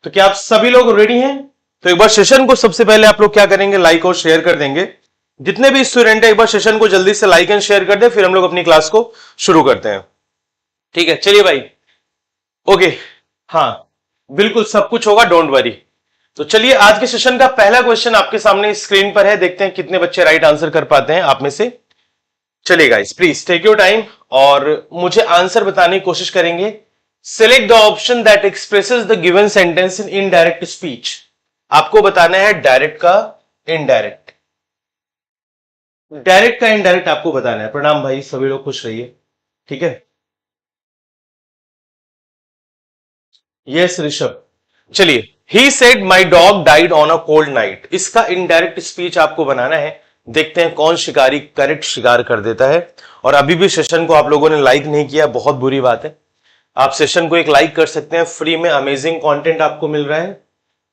तो क्या आप सभी लोग रेडी हैं? तो एक बार सेशन को सबसे पहले आप लोग क्या करेंगे, लाइक और शेयर कर देंगे। जितने भी स्टूडेंट है एक बार सेशन को जल्दी से लाइक एंड शेयर कर दें, फिर हम लोग अपनी क्लास को शुरू करते हैं। ठीक है, चलिए भाई। ओके, हाँ बिल्कुल सब कुछ होगा, डोंट वरी। तो चलिए आज के सेशन का पहला क्वेश्चन आपके सामने स्क्रीन पर है, देखते हैं कितने बच्चे राइट आंसर कर पाते हैं आप में से। चलिए guys, please take your time और मुझे आंसर बताने की कोशिश करेंगे। Select the option that expresses the given sentence in indirect speech. आपको बताना है डायरेक्ट का इनडायरेक्ट, डायरेक्ट का इनडायरेक्ट आपको बताना है। प्रणाम भाई, सभी लोग खुश रहिए। ठीक है, यस ऋषभ। चलिए, he said my dog died on a cold night. इसका इनडायरेक्ट स्पीच आपको बनाना है। देखते हैं कौन शिकारी करेक्ट शिकार कर देता है। और अभी भी सेशन को आप लोगों ने लाइक नहीं किया, बहुत बुरी बात है। आप सेशन को एक लाइक कर सकते हैं, फ्री में अमेजिंग कंटेंट आपको मिल रहा है।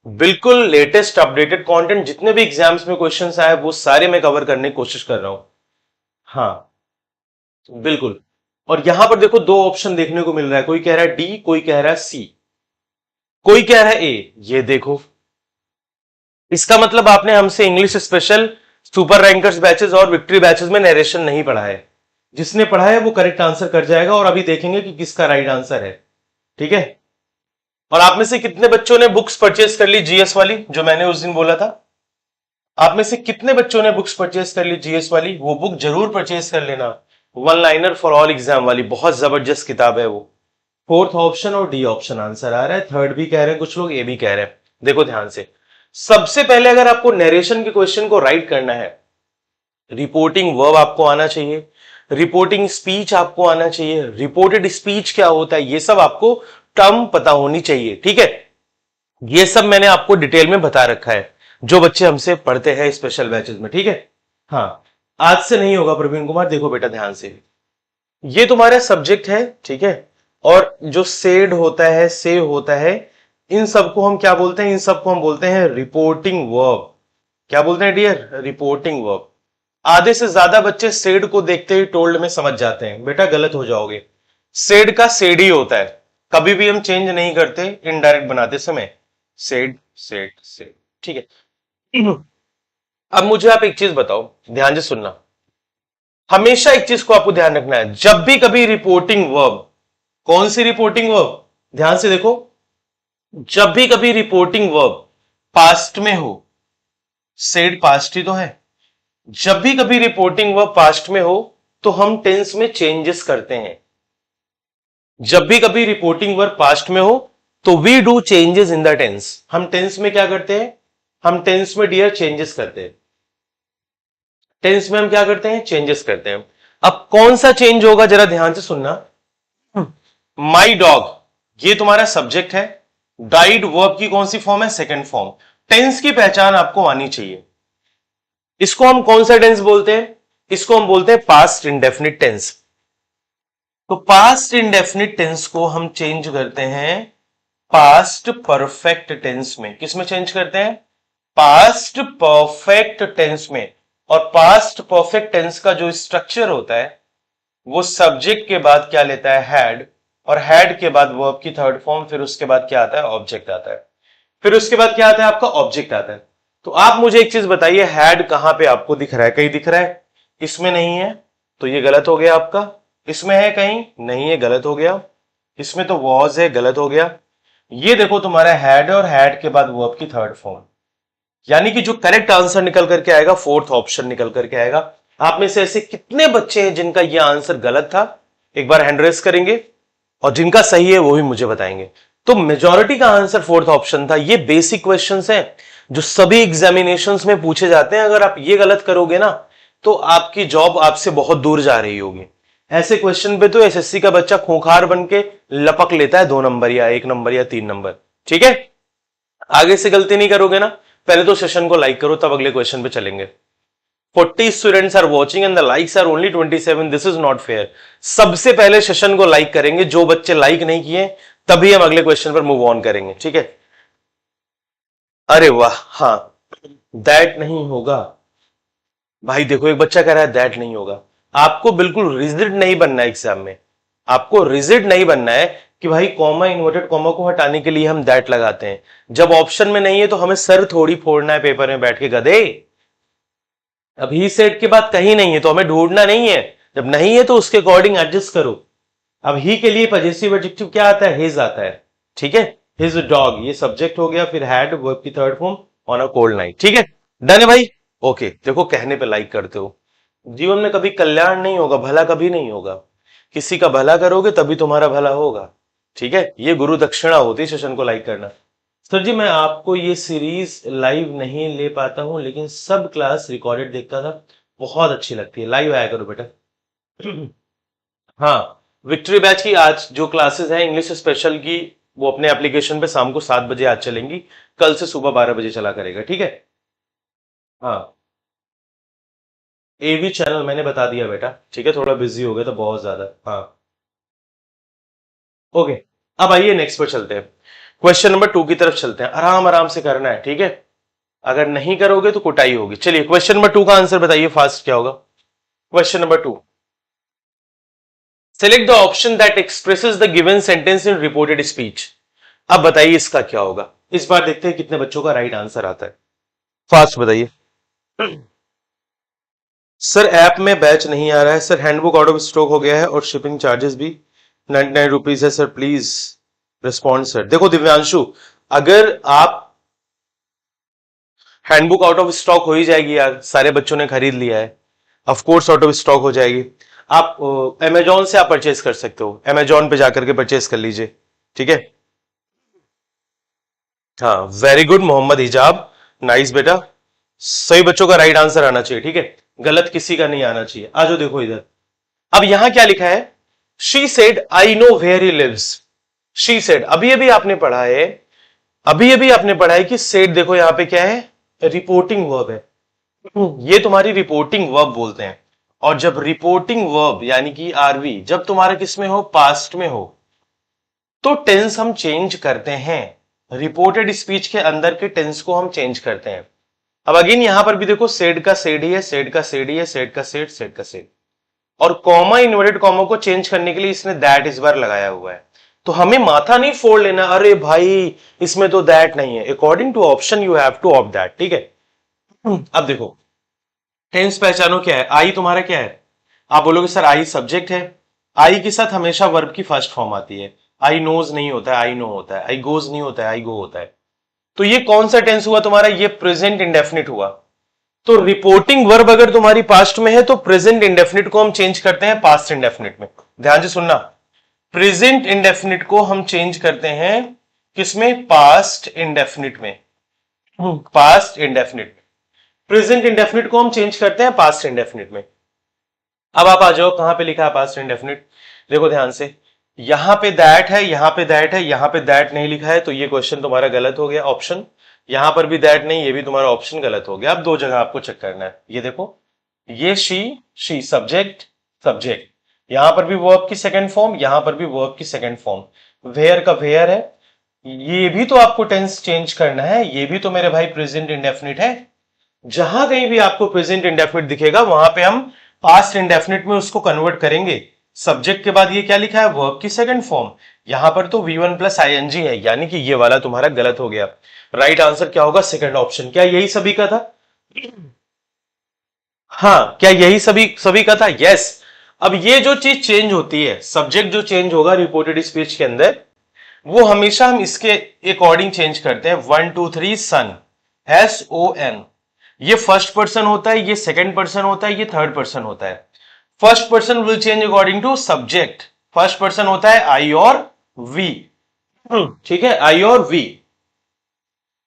बिल्कुल लेटेस्ट अपडेटेड कंटेंट, जितने भी एग्जाम्स में क्वेश्चंस आए वो सारे मैं कवर करने की कोशिश कर रहा हूं। हाँ बिल्कुल। और यहां पर देखो दो ऑप्शन देखने को मिल रहा है, कोई कह रहा है डी, कोई कह रहा है सी, कोई कह रहा है ए। ये देखो, इसका मतलब आपने हमसे English special, super rankers batches और विक्ट्री बैचेस में नरेशन नहीं पढ़ा है। जिसने पढ़ा है वो करेक्ट आंसर कर जाएगा और अभी देखेंगे कि किसका राइट आंसर है। ठीक है, और आप में से कितने बच्चों ने बुक्स परचेज कर ली जीएस वाली, जो मैंने उस दिन बोला था? आप में से कितने बच्चों ने बुक्स परचेज कर ली जीएस वाली? वो बुक जरूर परचेज कर लेना, one liner for all exam वाली, बहुत जबरदस्त किताब है वो। फोर्थ ऑप्शन और डी ऑप्शन आंसर आ रहा है, थर्ड भी कह रहे हैं कुछ लोग, ए भी कह रहे हैं। देखो ध्यान से, सबसे पहले अगर आपको नरेशन के क्वेश्चन को राइट करना है, रिपोर्टिंग वर्ब आपको आना चाहिए, रिपोर्टिंग स्पीच आपको आना चाहिए, रिपोर्टेड स्पीच क्या होता है ये सब आपको टर्म पता होनी चाहिए। ठीक है, ये सब मैंने आपको डिटेल में बता रखा है, जो बच्चे हमसे पढ़ते हैं स्पेशल बैचेस में। ठीक है, हाँ आज से नहीं होगा प्रवीण कुमार। देखो बेटा ध्यान से, ये तुम्हारा सब्जेक्ट है, ठीक है, और जो सेड होता है, से होता है, इन सबको हम क्या बोलते हैं? इन सबको हम बोलते हैं रिपोर्टिंग वर्ब। क्या बोलते हैं डियर? Reporting verb. आधे से ज्यादा बच्चे सेड को देखते ही टोल्ड में समझ जाते हैं, बेटा गलत हो जाओगे। सेड का सेड ही होता है, कभी भी हम चेंज नहीं करते इनडायरेक्ट बनाते समय। सेड सेड सेड, ठीक है। अब मुझे आप एक चीज बताओ, ध्यान से सुनना। हमेशा एक चीज को आपको ध्यान रखना है, जब भी कभी रिपोर्टिंग वर्ब, कौन सी रिपोर्टिंग वर्ब? ध्यान से देखो, जब भी कभी रिपोर्टिंग वर्ब पास्ट में हो, सेड पास्ट ही तो है, जब भी कभी रिपोर्टिंग वर्ब पास्ट में हो तो हम टेंस में चेंजेस करते हैं। जब भी कभी रिपोर्टिंग वर्ब पास्ट में हो तो we do changes in the tense. हम टेंस में क्या करते हैं? हम टेंस में डियर चेंजेस करते हैं। टेंस में हम क्या करते हैं? चेंजेस करते हैं। अब कौन सा चेंज होगा जरा ध्यान से सुनना। माई डॉग, ये तुम्हारा सब्जेक्ट है। डाइड वर्ब की कौन सी फॉर्म है? Second form. टेंस की पहचान आपको आनी चाहिए। इसको हम कौन सा टेंस बोलते हैं? इसको हम बोलते हैं पास्ट इंडेफिनिट टेंस। तो पास्ट इंडेफिनिट टेंस को हम चेंज करते हैं पास्ट परफेक्ट टेंस में। किस में चेंज करते हैं? पास्ट परफेक्ट टेंस में। और पास्ट परफेक्ट टेंस का जो स्ट्रक्चर होता है वो सब्जेक्ट के बाद क्या लेता है? हैड, और हैड के बाद वर्ब की थर्ड फॉर्म, फिर उसके बाद क्या आता है? ऑब्जेक्ट आता है। फिर उसके बाद क्या आता है? आपका ऑब्जेक्ट आता है। तो आप मुझे एक चीज बताइए, हैड कहां पे आपको दिख रहा है? कहीं दिख रहा है? इसमें नहीं है तो ये गलत हो गया आपका। इसमें है कहीं? नहीं है, गलत हो गया। इसमें तो वॉज है, गलत हो गया। ये देखो तुम्हारा हैड है, और हैड के बाद वर्ब की थर्ड फॉर्म। यानी कि जो करेक्ट आंसर निकल करके आएगा, फोर्थ ऑप्शन निकल करके आएगा। आप में से ऐसे कितने बच्चे हैं जिनका यह आंसर गलत था? एक बार हैंड रेस करेंगे, और जिनका सही है वो भी मुझे बताएंगे। तो मेजॉरिटी का आंसर फोर्थ ऑप्शन था। ये बेसिक क्वेश्चंस हैं जो सभी एग्जामिनेशंस में पूछे जाते हैं। अगर आप ये गलत करोगे ना तो आपकी जॉब आपसे बहुत दूर जा रही होगी। ऐसे क्वेश्चन पे तो एसएससी का बच्चा खूंखार बन के लपक लेता है 2 नंबर या 1 नंबर या 3 नंबर। ठीक है, आगे से गलती नहीं करोगे ना। पहले तो सेशन को लाइक करो, तब अगले क्वेश्चन पे चलेंगे। 40 students are watching and the likes are only 27। This is not fair. सबसे पहले सेशन को लाइक करेंगे, जो बच्चे लाइक नहीं किए तभी हम अगले क्वेश्चन पर मूव ऑन करेंगे। ठीक है, अरे वाह, हाँ दैट नहीं होगा भाई। देखो एक बच्चा कह रहा है दैट नहीं होगा। आपको बिल्कुल रिजिड नहीं बनना है एग्जाम में, आपको रिजिड नहीं बनना है। कि भाई कॉमा, इन्वर्टेड कॉमा को हटाने के लिए हम दैट लगाते हैं। जब ऑप्शन में नहीं है तो हमें सर थोड़ी फोड़ना है पेपर में बैठ के, गधे। अब ही सेड के बाद कहीं नहीं है तो हमें ढूंढना नहीं है, जब नहीं है तो उसके अकॉर्डिंग एडजस्ट करो। अब ही के लिए पजेसिव एडजेक्टिव क्या आता है? हिज आता है, ठीक है। हिज डॉग, ये सब्जेक्ट हो गया, फिर हैड वर्ब की third form, on a cold night, ठीक है। डन है भाई? ओके, देखो कहने पे लाइक करते हो। जीवन में कभी कल्याण नहीं होगा, भला कभी नहीं होगा। किसी का भला करोगे तभी तुम्हारा भला होगा, ठीक है। ये गुरु दक्षिणा होती है सेशन को लाइक करना। सर जी मैं आपको ये सीरीज लाइव नहीं ले पाता हूं, लेकिन सब क्लास रिकॉर्डेड देखता था, बहुत अच्छी लगती है, लाइव आया करो बेटा। हाँ, विक्ट्री बैच की आज जो क्लासेस हैं इंग्लिश स्पेशल की, वो अपने एप्लीकेशन पे शाम को 7 बजे आज चलेंगी, कल से सुबह 12 बजे चला करेगा, ठीक है। हाँ, एवी चैनल मैंने बता दिया बेटा, ठीक है, थोड़ा बिजी हो गया था बहुत ज्यादा। हाँ, ओके। अब आइए नेक्स्ट पर चलते हैं, क्वेश्चन नंबर 2 की तरफ चलते हैं। आराम आराम से करना है, ठीक है, अगर नहीं करोगे तो कुटाई होगी। चलिए क्वेश्चन नंबर 2 का आंसर बताइए फास्ट, क्या होगा question number 2? Select the option that expresses the given sentence in reported speech. अब बताइए इसका क्या होगा। इस बार देखते हैं कितने बच्चों का राइट आंसर आता है, फास्ट बताइए। सर ऐप में बैच नहीं आ रहा है sir, handbook out of stock हो गया है और शिपिंग चार्जेस भी 99 रुपीज है सर, प्लीज रिस्पॉन्ड सर। देखो दिव्यांशु, अगर आप, हैंडबुक आउट ऑफ स्टॉक हो ही जाएगी यार, सारे बच्चों ने खरीद लिया है, of course out of stock हो जाएगी। आप अमेजोन से आप परचेज कर सकते हो, अमेजोन पे जाकर के परचेज कर लीजिए, ठीक है। हाँ, वेरी गुड मोहम्मद हिजाब, नाइस बेटा, सही बच्चों का राइट आंसर आना चाहिए, ठीक है, गलत किसी का नहीं आना चाहिए। आ जाओ देखो इधर, अब यहां क्या लिखा है? She said I know where he lives. She said, अभी अभी आपने पढ़ा है, अभी अभी आपने पढ़ा है कि सेड, देखो यहां पे क्या है? रिपोर्टिंग वर्ब है, ये तुम्हारी रिपोर्टिंग वर्ब बोलते हैं। और जब रिपोर्टिंग वर्ब यानी कि आरवी जब तुम्हारे किस में हो? पास्ट में हो, तो टेंस हम चेंज करते हैं, रिपोर्टेड स्पीच के अंदर के टेंस को हम चेंज करते हैं। अब अगेन यहां पर भी देखो, सेड का सेड ही है, सेड का सेड ही है, सेड का सेड, सेड का सेड, और कॉमा, इन्वर्टेड कॉमा को चेंज करने के लिए इसने दैट इस बार लगाया हुआ है। तो हमें माथा नहीं फोड़ लेना, अरे भाई इसमें तो दैट नहीं है, according to option you have to opt that, ठीक है। अब देखो टेंस पहचानो क्या है, आई तुम्हारा क्या है? आप बोलोगे सर आई सब्जेक्ट है, आई के साथ हमेशा वर्ब की फर्स्ट फॉर्म आती है। आई नोज नहीं होता है, आई नो होता है, आई गोज नहीं होता है, आई गो होता है। तो ये कौन सा टेंस हुआ तुम्हारा? ये प्रेजेंट इंडेफिनिट हुआ। तो रिपोर्टिंग वर्ब अगर तुम्हारी पास्ट में है तो प्रेजेंट इंडेफिनिट को हम चेंज करते हैं पास्ट इंडेफिनिट में। ध्यान से सुनना, प्रेजेंट इंडेफिनिट को हम चेंज करते हैं किसमें? पास्ट इंडेफिनिट में, पास्ट इंडेफिनिट। प्रेजेंट इंडेफिनिट को हम चेंज करते हैं पास्ट इंडेफिनिट में। अब आप आ जाओ, कहां पे लिखा है पास्ट इंडेफिनिट? देखो ध्यान से, यहां पे दैट है, यहां पे दैट है, यहां पे दैट नहीं लिखा है, तो ये क्वेश्चन तुम्हारा गलत हो गया ऑप्शन। यहां पर भी दैट नहीं, ये भी तुम्हारा ऑप्शन गलत हो गया। अब दो जगह आपको चेक करना है, ये देखो, ये शी सब्जेक्ट, सब्जेक्ट, यहां पर भी वर्ब की सेकंड फॉर्म, यहां पर भी वर्ब की सेकंड फॉर्म, वेयर का वेयर है, ये भी तो आपको टेंस चेंज करना है, ये भी तो मेरे भाई प्रेजेंट इंडेफिनिट है। जहां कहीं भी आपको प्रेजेंट इंडेफिनिट दिखेगा वहां पे हम पास्ट इंडेफिनिट में उसको कन्वर्ट करेंगे। सब्जेक्ट के बाद ये क्या लिखा है? वर्ब की सेकंड फॉर्म, यहां पर तो V1 प्लस ING है, यानी कि ये वाला तुम्हारा गलत हो गया। राइट आंसर क्या होगा? Second option. क्या यही सभी का था? हाँ, क्या यही सभी का था? यस। अब ये जो चीज चेंज होती है, सब्जेक्ट जो चेंज होगा रिपोर्टेड स्पीच के अंदर, वो हमेशा हम इसके अकॉर्डिंग चेंज करते हैं। 1 2 3 सन, SON, ये फर्स्ट पर्सन होता है, ये सेकंड पर्सन होता है, ये थर्ड पर्सन होता है। First person will change according to subject, first person होता है आई और वी, ठीक है, आई और वी।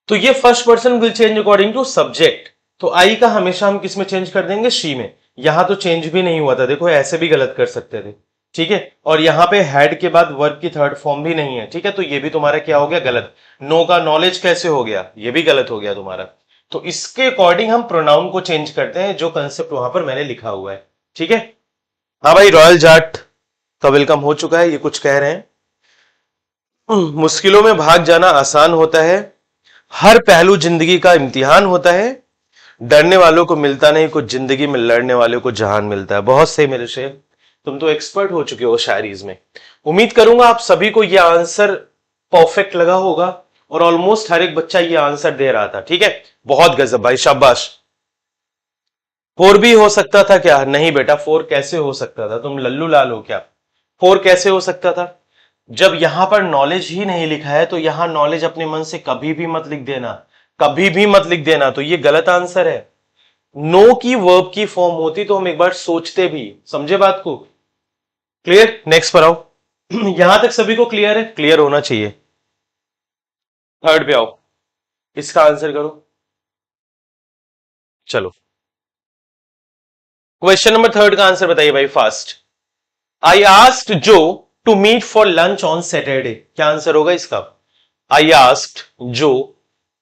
तो ये first person will change according to subject, तो आई का हमेशा हम किस में चेंज कर देंगे? शी में। यहां तो चेंज भी नहीं हुआ था, देखो ऐसे भी गलत कर सकते थे, ठीक है। और यहां पे हेड के बाद वर्ब की थर्ड फॉर्म भी नहीं है, ठीक है, तो ये भी तुम्हारा क्या हो गया? गलत। नो का नॉलेज कैसे हो गया? ये भी गलत हो गया तुम्हारा। तो इसके अकॉर्डिंग हम प्रोनाउन को चेंज करते हैं, जो कंसेप्ट वहां पर मैंने लिखा हुआ है, ठीक है। हाँ भाई, रॉयल जाट का वेलकम हो चुका है, ये कुछ कह रहे हैं। मुश्किलों में भाग जाना आसान होता है, हर पहलू जिंदगी का इम्तिहान होता है, डरने वालों को मिलता नहीं कुछ, जिंदगी में लड़ने वालों को जहान मिलता है। बहुत सही मेरे शेर, तुम तो एक्सपर्ट हो चुके हो शायरीज में। उम्मीद करूंगा आप सभी को यह आंसर परफेक्ट लगा होगा और ऑलमोस्ट हर एक बच्चा ये आंसर दे रहा था। ठीक है, बहुत गजब भाई, शाबाश। 4 भी हो सकता था क्या? नहीं बेटा, 4 कैसे हो सकता था? तुम लल्लू लाल हो क्या? 4 कैसे हो सकता था? जब यहां पर नॉलेज ही नहीं लिखा है तो यहां नॉलेज अपने मन से कभी भी मत लिख देना, कभी भी मत लिख देना, तो ये गलत आंसर है। नो की वर्ब की फॉर्म होती तो हम एक बार सोचते भी। समझे बात को? क्लियर? नेक्स्ट पर आओ। यहां तक सभी को क्लियर है? क्लियर होना चाहिए। थर्ड पे आओ, इसका आंसर करो। चलो, क्वेश्चन नंबर थर्ड का आंसर बताइए भाई fast. I asked Joe to meet for lunch on Saturday. क्या आंसर होगा इसका? I asked Joe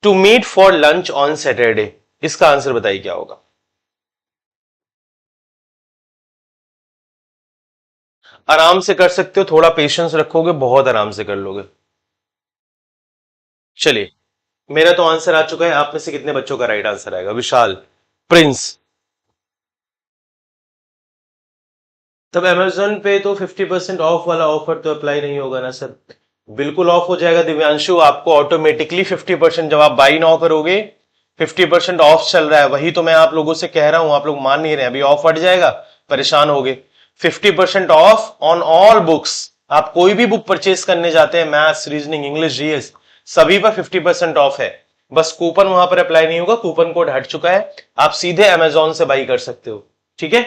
to meet for lunch on Saturday, इसका आंसर बताइए क्या होगा? आराम से कर सकते हो, थोड़ा पेशेंस रखोगे बहुत आराम से कर लोगे। चलिए, मेरा तो आंसर आ चुका है। आप में से कितने बच्चों का राइट आंसर आएगा? विशाल, प्रिंस। तब अमेजोन पे तो 50% ऑफ वाला ऑफर तो अप्लाई नहीं होगा ना सर? बिल्कुल ऑफ हो जाएगा दिव्यांशु, आपको ऑटोमेटिकली 50%, जब आप बाई नाउ करोगे 50% ऑफ चल रहा है, वही तो मैं आप लोगों से कह रहा हूं, आप लोग मान नहीं रहे। अभी ऑफ हट जाएगा, परेशान हो गए। 50% ऑफ ऑन ऑल बुक्स। आप कोई भी बुक परचेस करने जाते हैं, मैथ्स, रीजनिंग, इंग्लिश, जीएस, सभी पर 50% ऑफ है। बस कूपन वहां पर अप्लाई नहीं होगा, कूपन कोड हट चुका है, आप सीधे अमेजोन से बाई कर सकते हो। ठीक है?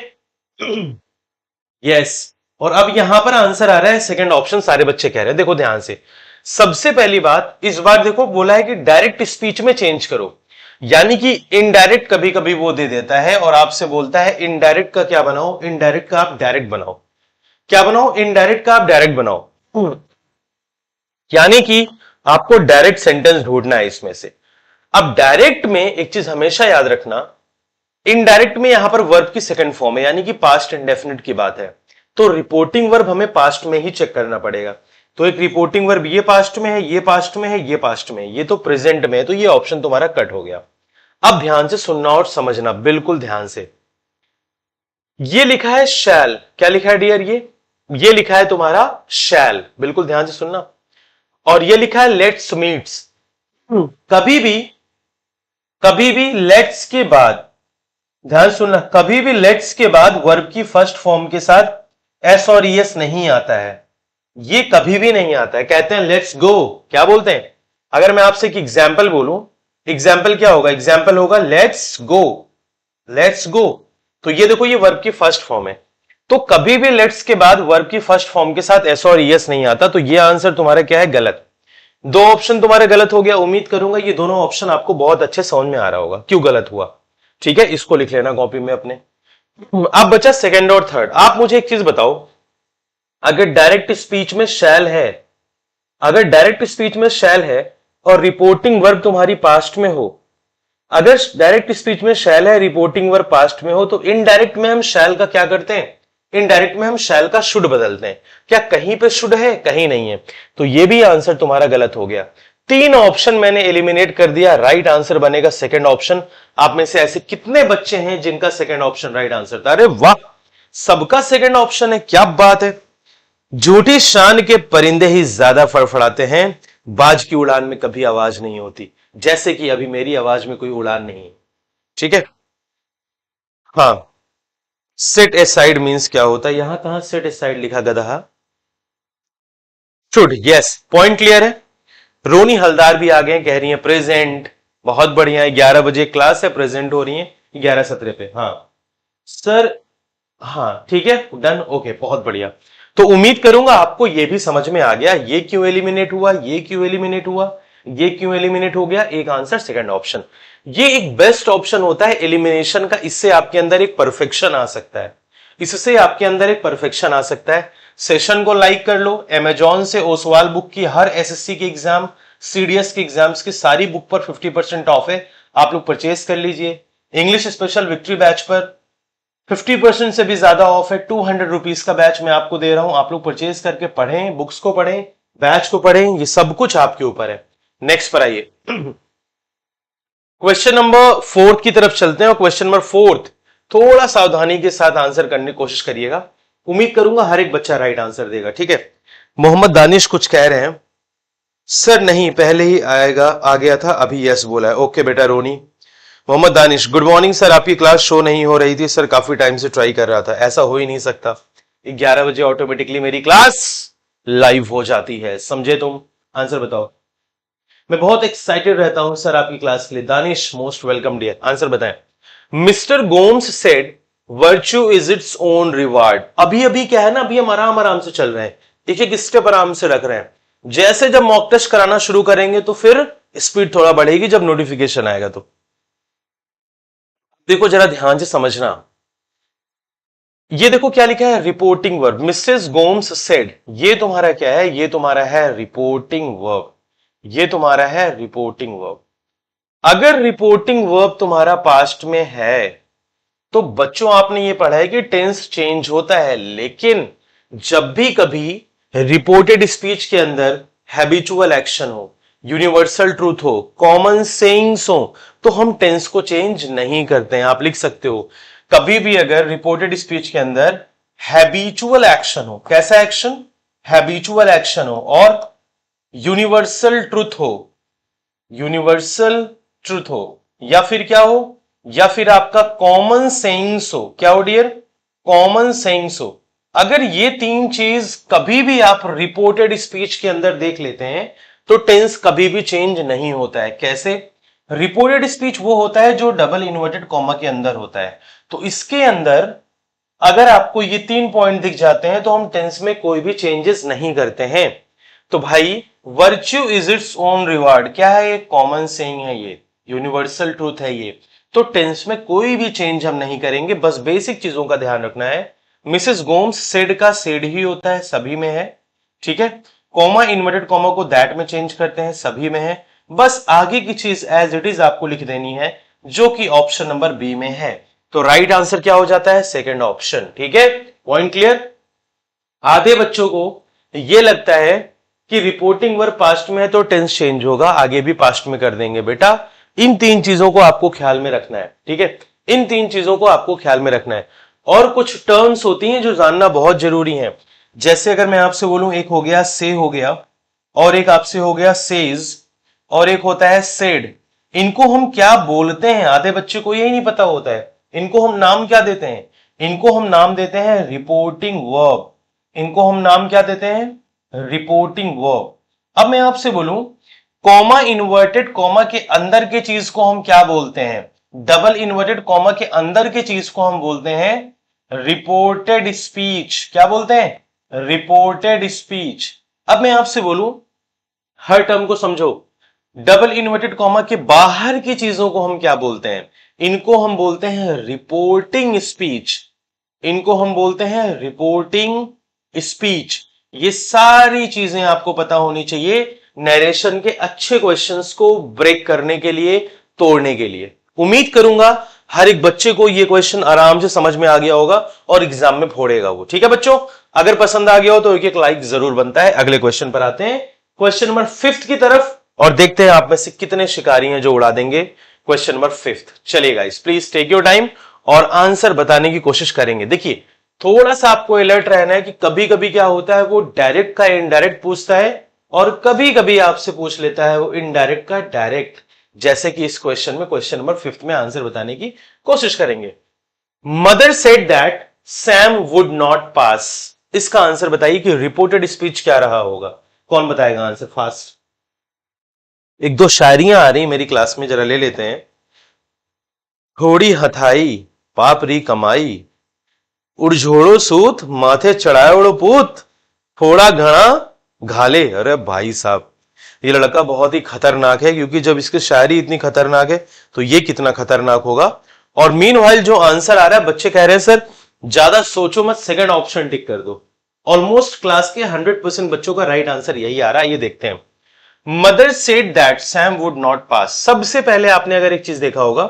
यस। और अब यहां पर आंसर आ रहा है सेकंड ऑप्शन, सारे बच्चे कह रहे हैं, देखो ध्यान से। सबसे पहली बात, इस बार देखो बोला है कि डायरेक्ट स्पीच में चेंज करो, यानी कि इनडायरेक्ट कभी कभी वो दे देता है और आपसे बोलता है इनडायरेक्ट का क्या बनाओ, इनडायरेक्ट का आप डायरेक्ट बनाओ। क्या बनाओ? इनडायरेक्ट का आप डायरेक्ट बनाओ। यानी कि आपको डायरेक्ट सेंटेंस ढूंढना है इसमें से। अब डायरेक्ट में एक चीज हमेशा याद रखना, इनडायरेक्ट में यहां पर वर्ब की सेकंड फॉर्म है, यानी कि पास्ट इंडेफिनिट की बात है, तो रिपोर्टिंग वर्ब हमें पास्ट में ही चेक करना पड़ेगा। तो एक रिपोर्टिंग वर्ब ये पास्ट में है, ये पास्ट में है, ये पास्ट में है, ये तो प्रेजेंट में है, तो ये ऑप्शन तुम्हारा कट हो गया। अब ध्यान से सुनना और समझना, बिल्कुल ध्यान से। ये लिखा है शैल, क्या लिखा है डियर? ये लिखा है तुम्हारा शैल, बिल्कुल ध्यान से सुनना। और ये लिखा है लेट्स मीट्स। कभी भी लेट्स के बाद, ध्यान सुनना, कभी भी लेट्स के बाद वर्ब की फर्स्ट फॉर्म के साथ एस और ईएस नहीं आता है। ये कभी भी नहीं आता है। कहते हैं लेट्स गो, क्या बोलते हैं? अगर मैं आपसे एक एग्जाम्पल बोलूं, एग्जाम्पल क्या होगा? एग्जाम्पल होगा लेट्स गो, लेट्स गो। तो ये देखो, ये वर्ब की फर्स्ट फॉर्म है, तो कभी भी लेट्स के बाद वर्ब की फर्स्ट फॉर्म के साथ एस और ईएस नहीं आता, तो ये आंसर तुम्हारा क्या है? गलत। दो ऑप्शन तुम्हारा गलत हो गया। उम्मीद करूंगा ये दोनों ऑप्शन आपको बहुत अच्छे समझ में आ रहा होगा क्यों गलत हुआ। ठीक है, इसको लिख लेना कॉपी में अपने। अब बचा सेकंड और थर्ड। आप मुझे एक चीज बताओ, अगर डायरेक्ट स्पीच में शैल है, अगर डायरेक्ट स्पीच में शैल है और रिपोर्टिंग वर्ब तुम्हारी पास्ट में हो, अगर डायरेक्ट स्पीच में शैल है, रिपोर्टिंग वर्ब पास्ट में हो, तो इनडायरेक्ट में हम शैल का क्या करते हैं? इनडायरेक्ट में हम शैल का शुड बदलते हैं। क्या कहीं पे शुड है? कहीं नहीं है, तो ये भी आंसर तुम्हारा गलत हो गया। तीन ऑप्शन मैंने एलिमिनेट कर दिया, राइट आंसर बनेगा सेकंड ऑप्शन। आप में से ऐसे कितने बच्चे हैं जिनका सेकंड ऑप्शन राइट आंसर था? अरे वाह, सबका सेकंड ऑप्शन है, क्या बात है। झूठी शान के परिंदे ही ज्यादा फड़फड़ाते हैं, बाज की उड़ान में कभी आवाज नहीं होती। जैसे कि अभी मेरी आवाज में कोई उड़ान नहीं है। ठीक है? हाँ, सेट एसाइड मींस क्या होता है? यहां कहां सेट एसाइड लिखा गधा? शुड। यस, पॉइंट क्लियर है। रोनी हलदार भी आ गए, कह रही है प्रेजेंट। बहुत बढ़िया है, 11 बजे क्लास है, प्रेजेंट हो रही है 11:17 पे। हाँ सर, हाँ ठीक है, डन, ओके, बहुत बढ़िया। तो उम्मीद करूंगा आपको यह भी समझ में आ गया, ये क्यों एलिमिनेट हुआ, ये क्यों एलिमिनेट हुआ, ये क्यों एलिमिनेट हो गया। एक आंसर सेकंड ऑप्शन, ये एक बेस्ट ऑप्शन होता है एलिमिनेशन का। इससे आपके अंदर एक परफेक्शन आ सकता है, इससे आपके अंदर एक परफेक्शन आ सकता है। सेशन को लाइक कर लो। अमेजॉन से ओसवाल बुक की हर एसएससी के एग्जाम, सीडीएस के एग्जाम्स की सारी बुक पर 50% ऑफ है, आप लोग परचेज कर लीजिए। इंग्लिश स्पेशल विक्ट्री बैच पर 50% से भी ज्यादा ऑफ है। 200 रुपीज का बैच मैं आपको दे रहा हूं, आप लोग परचेज करके पढ़ें, बुक्स को पढ़ें, बैच को पढ़ें, ये सब कुछ आपके ऊपर है। नेक्स्ट पर आइए, क्वेश्चन नंबर 4 की तरफ चलते हैं। और क्वेश्चन नंबर 4 थोड़ा सावधानी के साथ आंसर करने की कोशिश करिएगा। उम्मीद करूंगा हर एक बच्चा राइट आंसर देगा। ठीक है, मोहम्मद दानिश कुछ कह रहे हैं, सर नहीं पहले ही आएगा, आ गया था, अभी यस बोला है। ओके बेटा Roni. Mohammad Danish good morning sir, आपकी क्लास शो नहीं हो रही थी सर, काफी टाइम से ट्राई कर रहा था। ऐसा हो ही नहीं सकता, 11 बजे ऑटोमेटिकली मेरी क्लास लाइव हो जाती है, समझे तुम? आंसर बताओ। मैं बहुत एक्साइटेड रहता हूं सर आपकी क्लास के लिए। Danish most welcome dear. Answer बताएं। Mister Gomes said virtue is its own reward. अभी अभी क्या है ना, अभी हम आराम आराम से चल रहे हैं, एक एक स्टेप आराम से रख रहे हैं। जैसे जब मॉक टेस्ट कराना शुरू करेंगे तो फिर स्पीड थोड़ा बढ़ेगी जब नोटिफिकेशन आएगा। तो देखो जरा ध्यान से समझना, ये देखो क्या लिखा है, reporting verb. Mrs Gomes said, ये तुम्हारा क्या है, ये तुम्हारा है रिपोर्टिंग वर्ब, ये तुम्हारा है रिपोर्टिंग वर्ब। अगर रिपोर्टिंग वर्ब तुम्हारा पास्ट में है तो बच्चों आपने ये पढ़ा है कि टेंस चेंज होता है, लेकिन जब भी कभी रिपोर्टेड स्पीच के अंदर हैबिचुअल एक्शन हो, यूनिवर्सल ट्रूथ हो, कॉमन सेइंग्स हो, तो हम टेंस को चेंज नहीं करते हैं। आप लिख सकते हो, कभी भी अगर रिपोर्टेड स्पीच के अंदर हैबिचुअल एक्शन हो, कैसा एक्शन, हैबिचुअल एक्शन हो, और यूनिवर्सल ट्रूथ हो, यूनिवर्सल ट्रूथ हो, या फिर क्या हो, या फिर आपका कॉमन सेइंग्स हो, क्या हो डियर, कॉमन सेइंग्स हो। अगर ये तीन चीज कभी भी आप रिपोर्टेड स्पीच के अंदर देख लेते हैं तो टेंस कभी भी चेंज नहीं होता है। कैसे? रिपोर्टेड स्पीच वो होता है जो डबल इन्वर्टेड कॉमा के अंदर होता है, तो इसके अंदर अगर आपको ये तीन पॉइंट दिख जाते हैं तो हम टेंस में कोई भी चेंजेस नहीं करते हैं। तो भाई virtue is its own reward क्या है, ये कॉमन सेइंग है, ये यूनिवर्सल ट्रूथ है ये, तो टेंस में कोई भी चेंज हम नहीं करेंगे। बस बेसिक चीजों का ध्यान रखना है। मिसेस गोम्स सेड का सेड ही होता है, सभी में है, ठीक है। कॉमा इन्वर्टेड कॉमा को दैट में चेंज करते हैं, सभी में है। बस आगे की चीज एज इट इज आपको लिख देनी है, जो कि ऑप्शन नंबर बी में है। तो राइट आंसर क्या हो जाता है, सेकंड ऑप्शन। ठीक है, पॉइंट क्लियर। आधे बच्चों को यह लगता है कि रिपोर्टिंग वर्ब पास्ट में है तो टेंस चेंज होगा, आगे भी पास्ट में कर देंगे। बेटा इन तीन चीजों को आपको ख्याल में रखना है, ठीक है, इन तीन चीजों को आपको ख्याल में रखना है। और कुछ टर्म्स होती हैं जो जानना बहुत जरूरी है। जैसे अगर मैं आपसे बोलूं, एक हो गया से हो गया, और एक आपसे हो गया सेज, और एक होता है सेड। इनको हम क्या बोलते हैं, आधे बच्चे को यही नहीं पता होता है। इनको हम नाम क्या देते हैं, इनको हम नाम देते हैं रिपोर्टिंग वर्ब। इनको हम नाम क्या देते हैं, रिपोर्टिंग वर्ब। अब मैं आपसे बोलूं, कॉमा इन्वर्टेड कॉमा के अंदर के चीज को हम क्या बोलते हैं, डबल इन्वर्टेड कॉमा के अंदर के चीज को हम बोलते हैं रिपोर्टेड स्पीच। क्या बोलते हैं, रिपोर्टेड स्पीच। अब मैं आपसे बोलूं, हर टर्म को समझो, डबल इन्वर्टेड कॉमा के बाहर की चीजों को हम क्या बोलते हैं, इनको हम बोलते हैं रिपोर्टिंग स्पीच। इनको हम बोलते हैं रिपोर्टिंग स्पीच। ये सारी चीजें आपको पता होनी चाहिए नरेशन के अच्छे क्वेश्चंस को ब्रेक करने के लिए, तोड़ने के लिए। उम्मीद करूंगा हर एक बच्चे को ये क्वेश्चन आराम से समझ में आ गया होगा और एग्जाम में फोड़ेगा वो। ठीक है बच्चों, अगर पसंद आ गया हो तो एक एक लाइक जरूर बनता है। अगले क्वेश्चन पर आते हैं, क्वेश्चन नंबर 5 की तरफ, और देखते हैं आप में से कितने शिकारी हैं जो उड़ा देंगे क्वेश्चन नंबर 5। चलिए guys please take your time और आंसर बताने की कोशिश करेंगे। देखिए थोड़ा सा आपको अलर्ट रहना है कि कभी कभी क्या होता है, वो डायरेक्ट का इनडायरेक्ट पूछता है, और कभी कभी आपसे पूछ लेता है वो इनडायरेक्ट का डायरेक्ट। जैसे कि इस क्वेश्चन में, क्वेश्चन नंबर 5 में आंसर बताने की कोशिश करेंगे। Mother said that Sam would not pass. इसका आंसर बताइए कि रिपोर्टेड स्पीच क्या रहा होगा। कौन बताएगा आंसर फास्ट? एक दो शायरियां आ रही मेरी क्लास में, जरा ले लेते हैं। थोड़ी हथाई पापरी कमाई, उड़झोड़ो सूत माथे चढ़ाए उड़ो पूत, थोड़ा घना घाले। अरे भाई साहब, ये लड़का बहुत ही खतरनाक है, क्योंकि जब इसकी शायरी इतनी खतरनाक है तो ये कितना खतरनाक होगा। और मीनवाइल जो आंसर आ रहा है, बच्चे कह रहे हैं सर ज्यादा सोचो मत, सेकंड ऑप्शन टिक कर दो। ऑलमोस्ट क्लास के 100% बच्चों का राइट आंसर यही आ रहा है। ये देखते हैं, mother said that Sam would not pass. सबसे पहले आपने अगर एक चीज देखा होगा,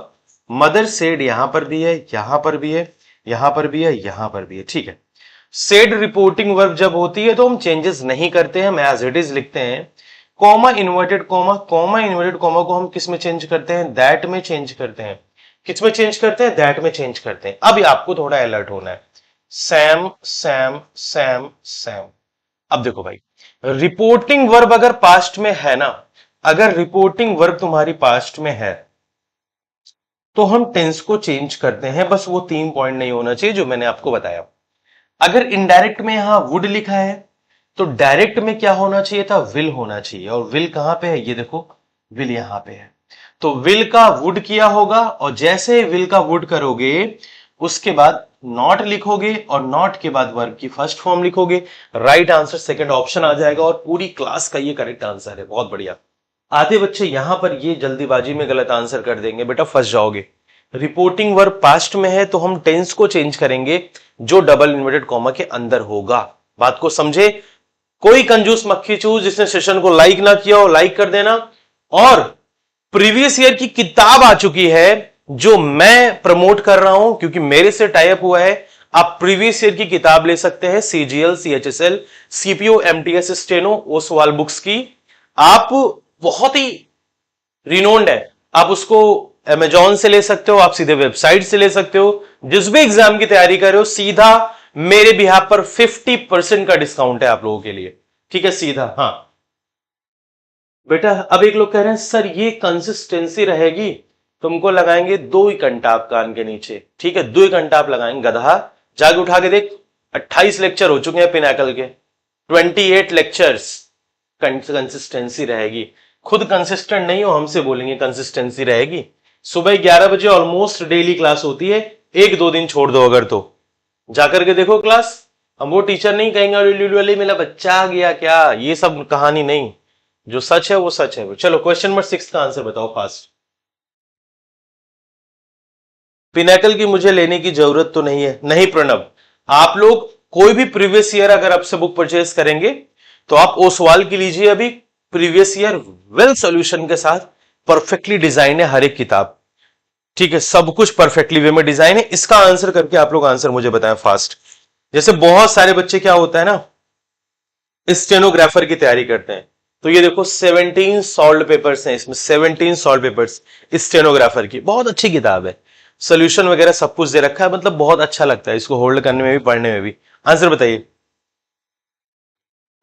मदर सेड यहां पर भी है, यहां पर भी है, यहां पर भी है, यहां पर भी है, ठीक है। सेड रिपोर्टिंग वर्ब जब होती है तो हम चेंजेस नहीं करते हैं, हम एज इट इज लिखते हैं। Comma inverted comma, comma inverted comma को हम किस में चेंज करते हैं, दैट में चेंज करते हैं। किस में चेंज करते हैं, दैट में चेंज करते हैं। अब आपको थोड़ा अलर्ट होना है। Sam Sam Sam Sam. अब देखो भाई, रिपोर्टिंग वर्ब अगर पास्ट में है ना, अगर रिपोर्टिंग वर्ब तुम्हारी पास्ट में है तो हम टेंस को चेंज करते हैं, बस वो 3 पॉइंट नहीं होना चाहिए जो मैंने आपको बताया। अगर इनडायरेक्ट में यहां वुड लिखा है तो डायरेक्ट में क्या होना चाहिए था, विल होना चाहिए। और विल कहां पे है, ये देखो विल यहां पे है, तो विल का वुड किया होगा, और जैसे विल का वुड करोगे उसके बाद नॉट लिखोगे और नॉट के बाद वर्ब की फर्स्ट फॉर्म लिखोगे। राइट आंसर सेकंड ऑप्शन आ जाएगा और पूरी क्लास का ये करेक्ट आंसर है। बहुत बढ़िया। आधे बच्चे यहां पर ये जल्दीबाजी में गलत आंसर कर देंगे, बेटा फंस जाओगे। रिपोर्टिंग वर्ब पास्ट में है तो हम टेंस को चेंज करेंगे जो डबल इन्वर्टेड कॉमा के अंदर होगा। बात को समझे? कोई कंजूस मक्खी चूस जिसने सेशन को लाइक ना किया हो लाइक कर देना। और प्रीवियस ईयर की किताब आ चुकी है जो मैं प्रमोट कर रहा हूं क्योंकि मेरे से टाई अप हुआ है। आप प्रीवियस ईयर की किताब ले सकते हैं, CGL, CHSL, CPO, MTS, steno, वो सवाल बुक्स की। आप बहुत ही रिनोन्ड है, आप उसको अमेजॉन से ले सकते हो, आप सीधे वेबसाइट से ले सकते हो। जिस भी एग्जाम की तैयारी कर रहे हो सीधा मेरे बिहाफ पर 50% का डिस्काउंट है आप लोगों के लिए, ठीक है, सीधा। हाँ बेटा, अब एक लोग कह रहे हैं सर ये कंसिस्टेंसी रहेगी, तुमको लगाएंगे 2 ही घंटा आप कान के नीचे, ठीक है, 2 ही घंटा आप लगाएंगे। गधा जाके उठा के देख, 28 लेक्चर हो चुके हैं पिनाकल के, 28 लेक्चर्स। कंसिस्टेंसी रहेगी, खुद कंसिस्टेंट नहीं हो हमसे बोलेंगे कंसिस्टेंसी रहेगी। सुबह 11 बजे ऑलमोस्ट डेली क्लास होती है, 1-2 दिन छोड़ दो अगर तो जाकर के देखो क्लास। हम वो टीचर नहीं कहेंगे मेरा बच्चा आ गया क्या, ये सब कहानी नहीं, जो सच है वो सच है। चलो क्वेश्चन नंबर 6 का आंसर बताओ फास्ट। पिनाकल की मुझे लेने की जरूरत तो नहीं है। नहीं प्रणव, आप लोग कोई भी प्रीवियस ईयर अगर आपसे बुक परचेज करेंगे तो आप ओसवाल की लीजिए, अभी प्रीवियस ईयर वेल सॉल्यूशन के साथ परफेक्टली डिजाइन है हर एक किताब, ठीक है, सब कुछ परफेक्टली वे में डिजाइन है। इसका आंसर करके आप लोग आंसर मुझे बताएं फास्ट। जैसे बहुत सारे बच्चे क्या होता है ना, स्टेनोग्राफर की तैयारी करते हैं, तो ये देखो 17 सॉल्व पेपर्स हैं इसमें, 17 सॉल्व पेपर्स स्टेनोग्राफर की। बहुत अच्छी किताब है, सोल्यूशन वगैरह सब कुछ दे रखा है, मतलब बहुत अच्छा लगता है इसको होल्ड करने में भी पढ़ने में भी। आंसर बताइए।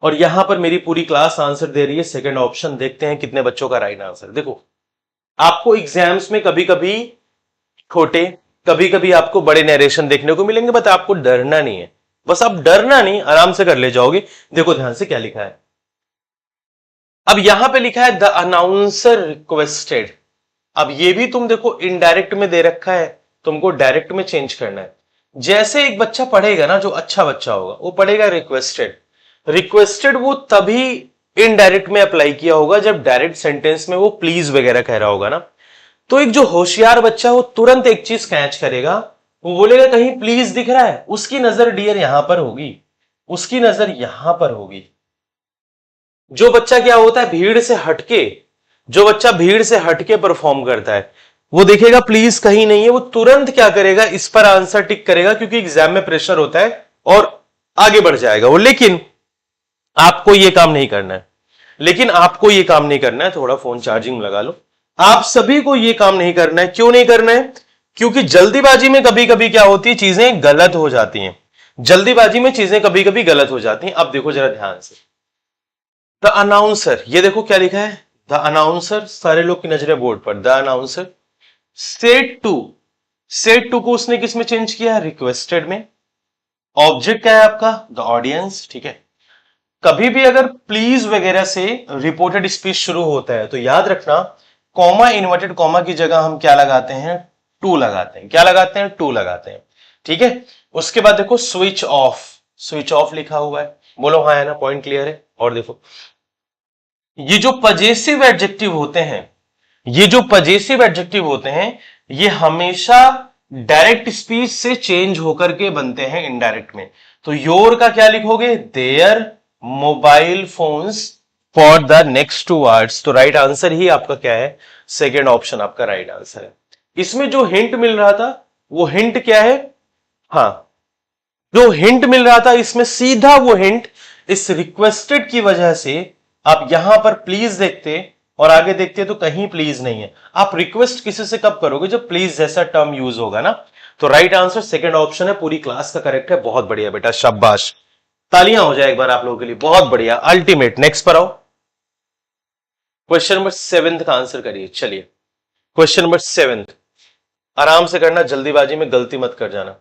और यहां पर मेरी पूरी क्लास आंसर दे रही है सेकंड ऑप्शन। देखते हैं कितने बच्चों का राइट आंसर। देखो आपको एग्जाम्स में कभी कभी छोटे कभी कभी आपको बड़े नरेशन देखने को मिलेंगे, बट आपको डरना नहीं है, बस आप डरना नहीं, आराम से कर ले जाओगे। देखो ध्यान से क्या लिखा है। अब यहां पे लिखा है द अनाउंसर रिक्वेस्टेड। अब ये भी तुम देखो इनडायरेक्ट में दे रखा है, तुमको डायरेक्ट में चेंज करना है। जैसे एक बच्चा पढ़ेगा ना, जो अच्छा बच्चा होगा वो पढ़ेगा रिक्वेस्टेड। रिक्वेस्टेड वो तभी इनडायरेक्ट में अप्लाई किया होगा जब डायरेक्ट सेंटेंस में वो प्लीज वगैरह कह रहा होगा ना। तो एक जो होशियार बच्चा वो तुरंत एक चीज कैच करेगा, वो बोलेगा कहीं प्लीज दिख रहा है, उसकी नजर डियर यहां पर होगी, उसकी नजर यहां पर होगी। जो बच्चा क्या होता है, भीड़ से हटके, जो बच्चा भीड़ से हटके परफॉर्म करता है वो देखेगा प्लीज कहीं नहीं है, वो तुरंत क्या करेगा, इस पर आंसर टिक करेगा क्योंकि एग्जाम में प्रेशर होता है और आगे बढ़ जाएगा वो। लेकिन आपको ये काम नहीं करना है, लेकिन आपको ये काम नहीं करना है, थोड़ा फोन चार्जिंग में लगा लो। आप सभी को ये काम नहीं करना है। क्यों नहीं करना है? क्योंकि जल्दीबाजी में कभी कभी क्या होती है, चीजें गलत हो जाती हैं। जल्दीबाजी में चीजें कभी कभी गलत हो जाती हैं। अब देखो जरा ध्यान से, द अनाउंसर, ये देखो क्या लिखा है, द अनाउंसर। सारे लोग की नजरें बोर्ड पर। The announcer said to, said to को उसने किस में चेंज किया है, रिक्वेस्टेड में। ऑब्जेक्ट क्या है आपका, द ऑडियंस, ठीक है। कभी भी अगर प्लीज वगैरह से रिपोर्टेड स्पीच शुरू होता है तो याद रखना कॉमा, इन्वर्टेड कॉमा की जगह हम क्या लगाते हैं, टू लगाते हैं। क्या लगाते हैं, टू लगाते हैं, ठीक है। उसके बाद देखो स्विच ऑफ, स्विच ऑफ लिखा हुआ है, बोलो हाँ है ना, पॉइंट क्लियर है। और देखो ये जो पजेसिव एडजेक्टिव होते हैं, ये जो पजेसिव एडजेक्टिव होते हैं, ये हमेशा डायरेक्ट स्पीच से चेंज होकर के बनते हैं इनडायरेक्ट में। तो योर का क्या लिखोगे, there mobile phones for the next 2 words. तो राइट आंसर ही आपका क्या है, सेकेंड ऑप्शन आपका राइट आंसर है। इसमें जो हिंट मिल रहा था वो हिंट क्या है, हाँ जो हिंट मिल रहा था इसमें सीधा वो हिंट इस रिक्वेस्टेड की वजह से आप यहां पर प्लीज देखते और आगे देखते तो कहीं प्लीज नहीं है। आप रिक्वेस्ट किसी से कब करोगे, जब प्लीज जैसा टर्म यूज होगा ना। तो राइट आंसर सेकंड ऑप्शन है, पूरी क्लास का करेक्ट है। बहुत बढ़िया बेटा, शाबाश। तालियां हो जाए एक बार आप लोगों के लिए, बहुत बढ़िया, अल्टीमेट। नेक्स्ट पर आओ, क्वेश्चन नंबर 7 का आंसर करिए। चलिए क्वेश्चन नंबर 7, आराम से करना, जल्दीबाजी में गलती मत कर जाना।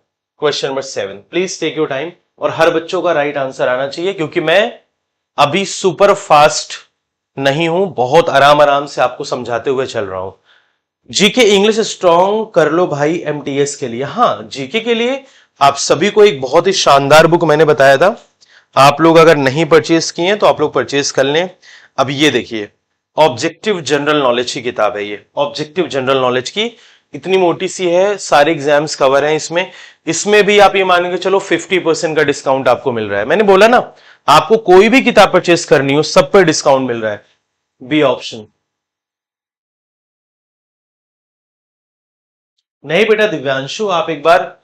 Question number 7, please take your time, और हर बच्चों का राइट आंसर आना चाहिए, क्योंकि मैं अभी सुपर फास्ट नहीं हूं, बहुत आराम आराम से आपको समझाते हुए चल रहा हूं। जीके इंग्लिश स्ट्रांग कर लो भाई एमटीएस के लिए। हाँ, जीके के लिए आप सभी को एक बहुत ही शानदार बुक मैंने बताया था, आप लोग अगर नहीं परचेज किए तो आप लोग परचेज कर लें। अब ये देखिए, ऑब्जेक्टिव जनरल नॉलेज की किताब है ये, ऑब्जेक्टिव जनरल नॉलेज की, इतनी मोटी सी है, सारे एग्जाम्स कवर हैं इसमें। इसमें भी आप ये मान के चलो 50% का डिस्काउंट आपको मिल रहा है। मैंने बोला ना, आपको कोई भी किताब परचेज करनी हो सब पर डिस्काउंट मिल रहा है। B option. नहीं बेटा दिव्यांशु, आप एक बार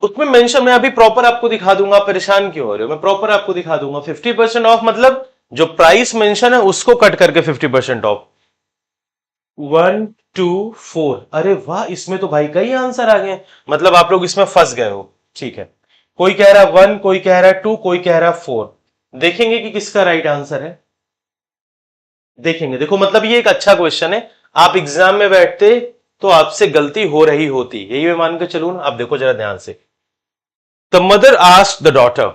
उसमें मेंशन, मैं अभी प्रॉपर आपको दिखा दूंगा, परेशान क्यों हो रहे हो, मैं प्रॉपर आपको दिखा दूंगा। 50% ऑफ मतलब जो प्राइस मेंशन है उसको कट करके 50% ऑफ। 1 2 4, अरे वाह, इसमें तो भाई कई आंसर आ गए, मतलब आप लोग इसमें फंस गए हो। ठीक है, कोई कह रहा है 1, कोई कह रहा है 2, कोई कह रहा है 4। देखेंगे कि किसका राइट आंसर है, देखेंगे। देखो मतलब ये एक अच्छा क्वेश्चन है, आप एग्जाम में बैठते तो आपसे गलती हो रही होती, यही मैं मान के चलूं ना। अब देखो जरा ध्यान से, the mother asked the daughter,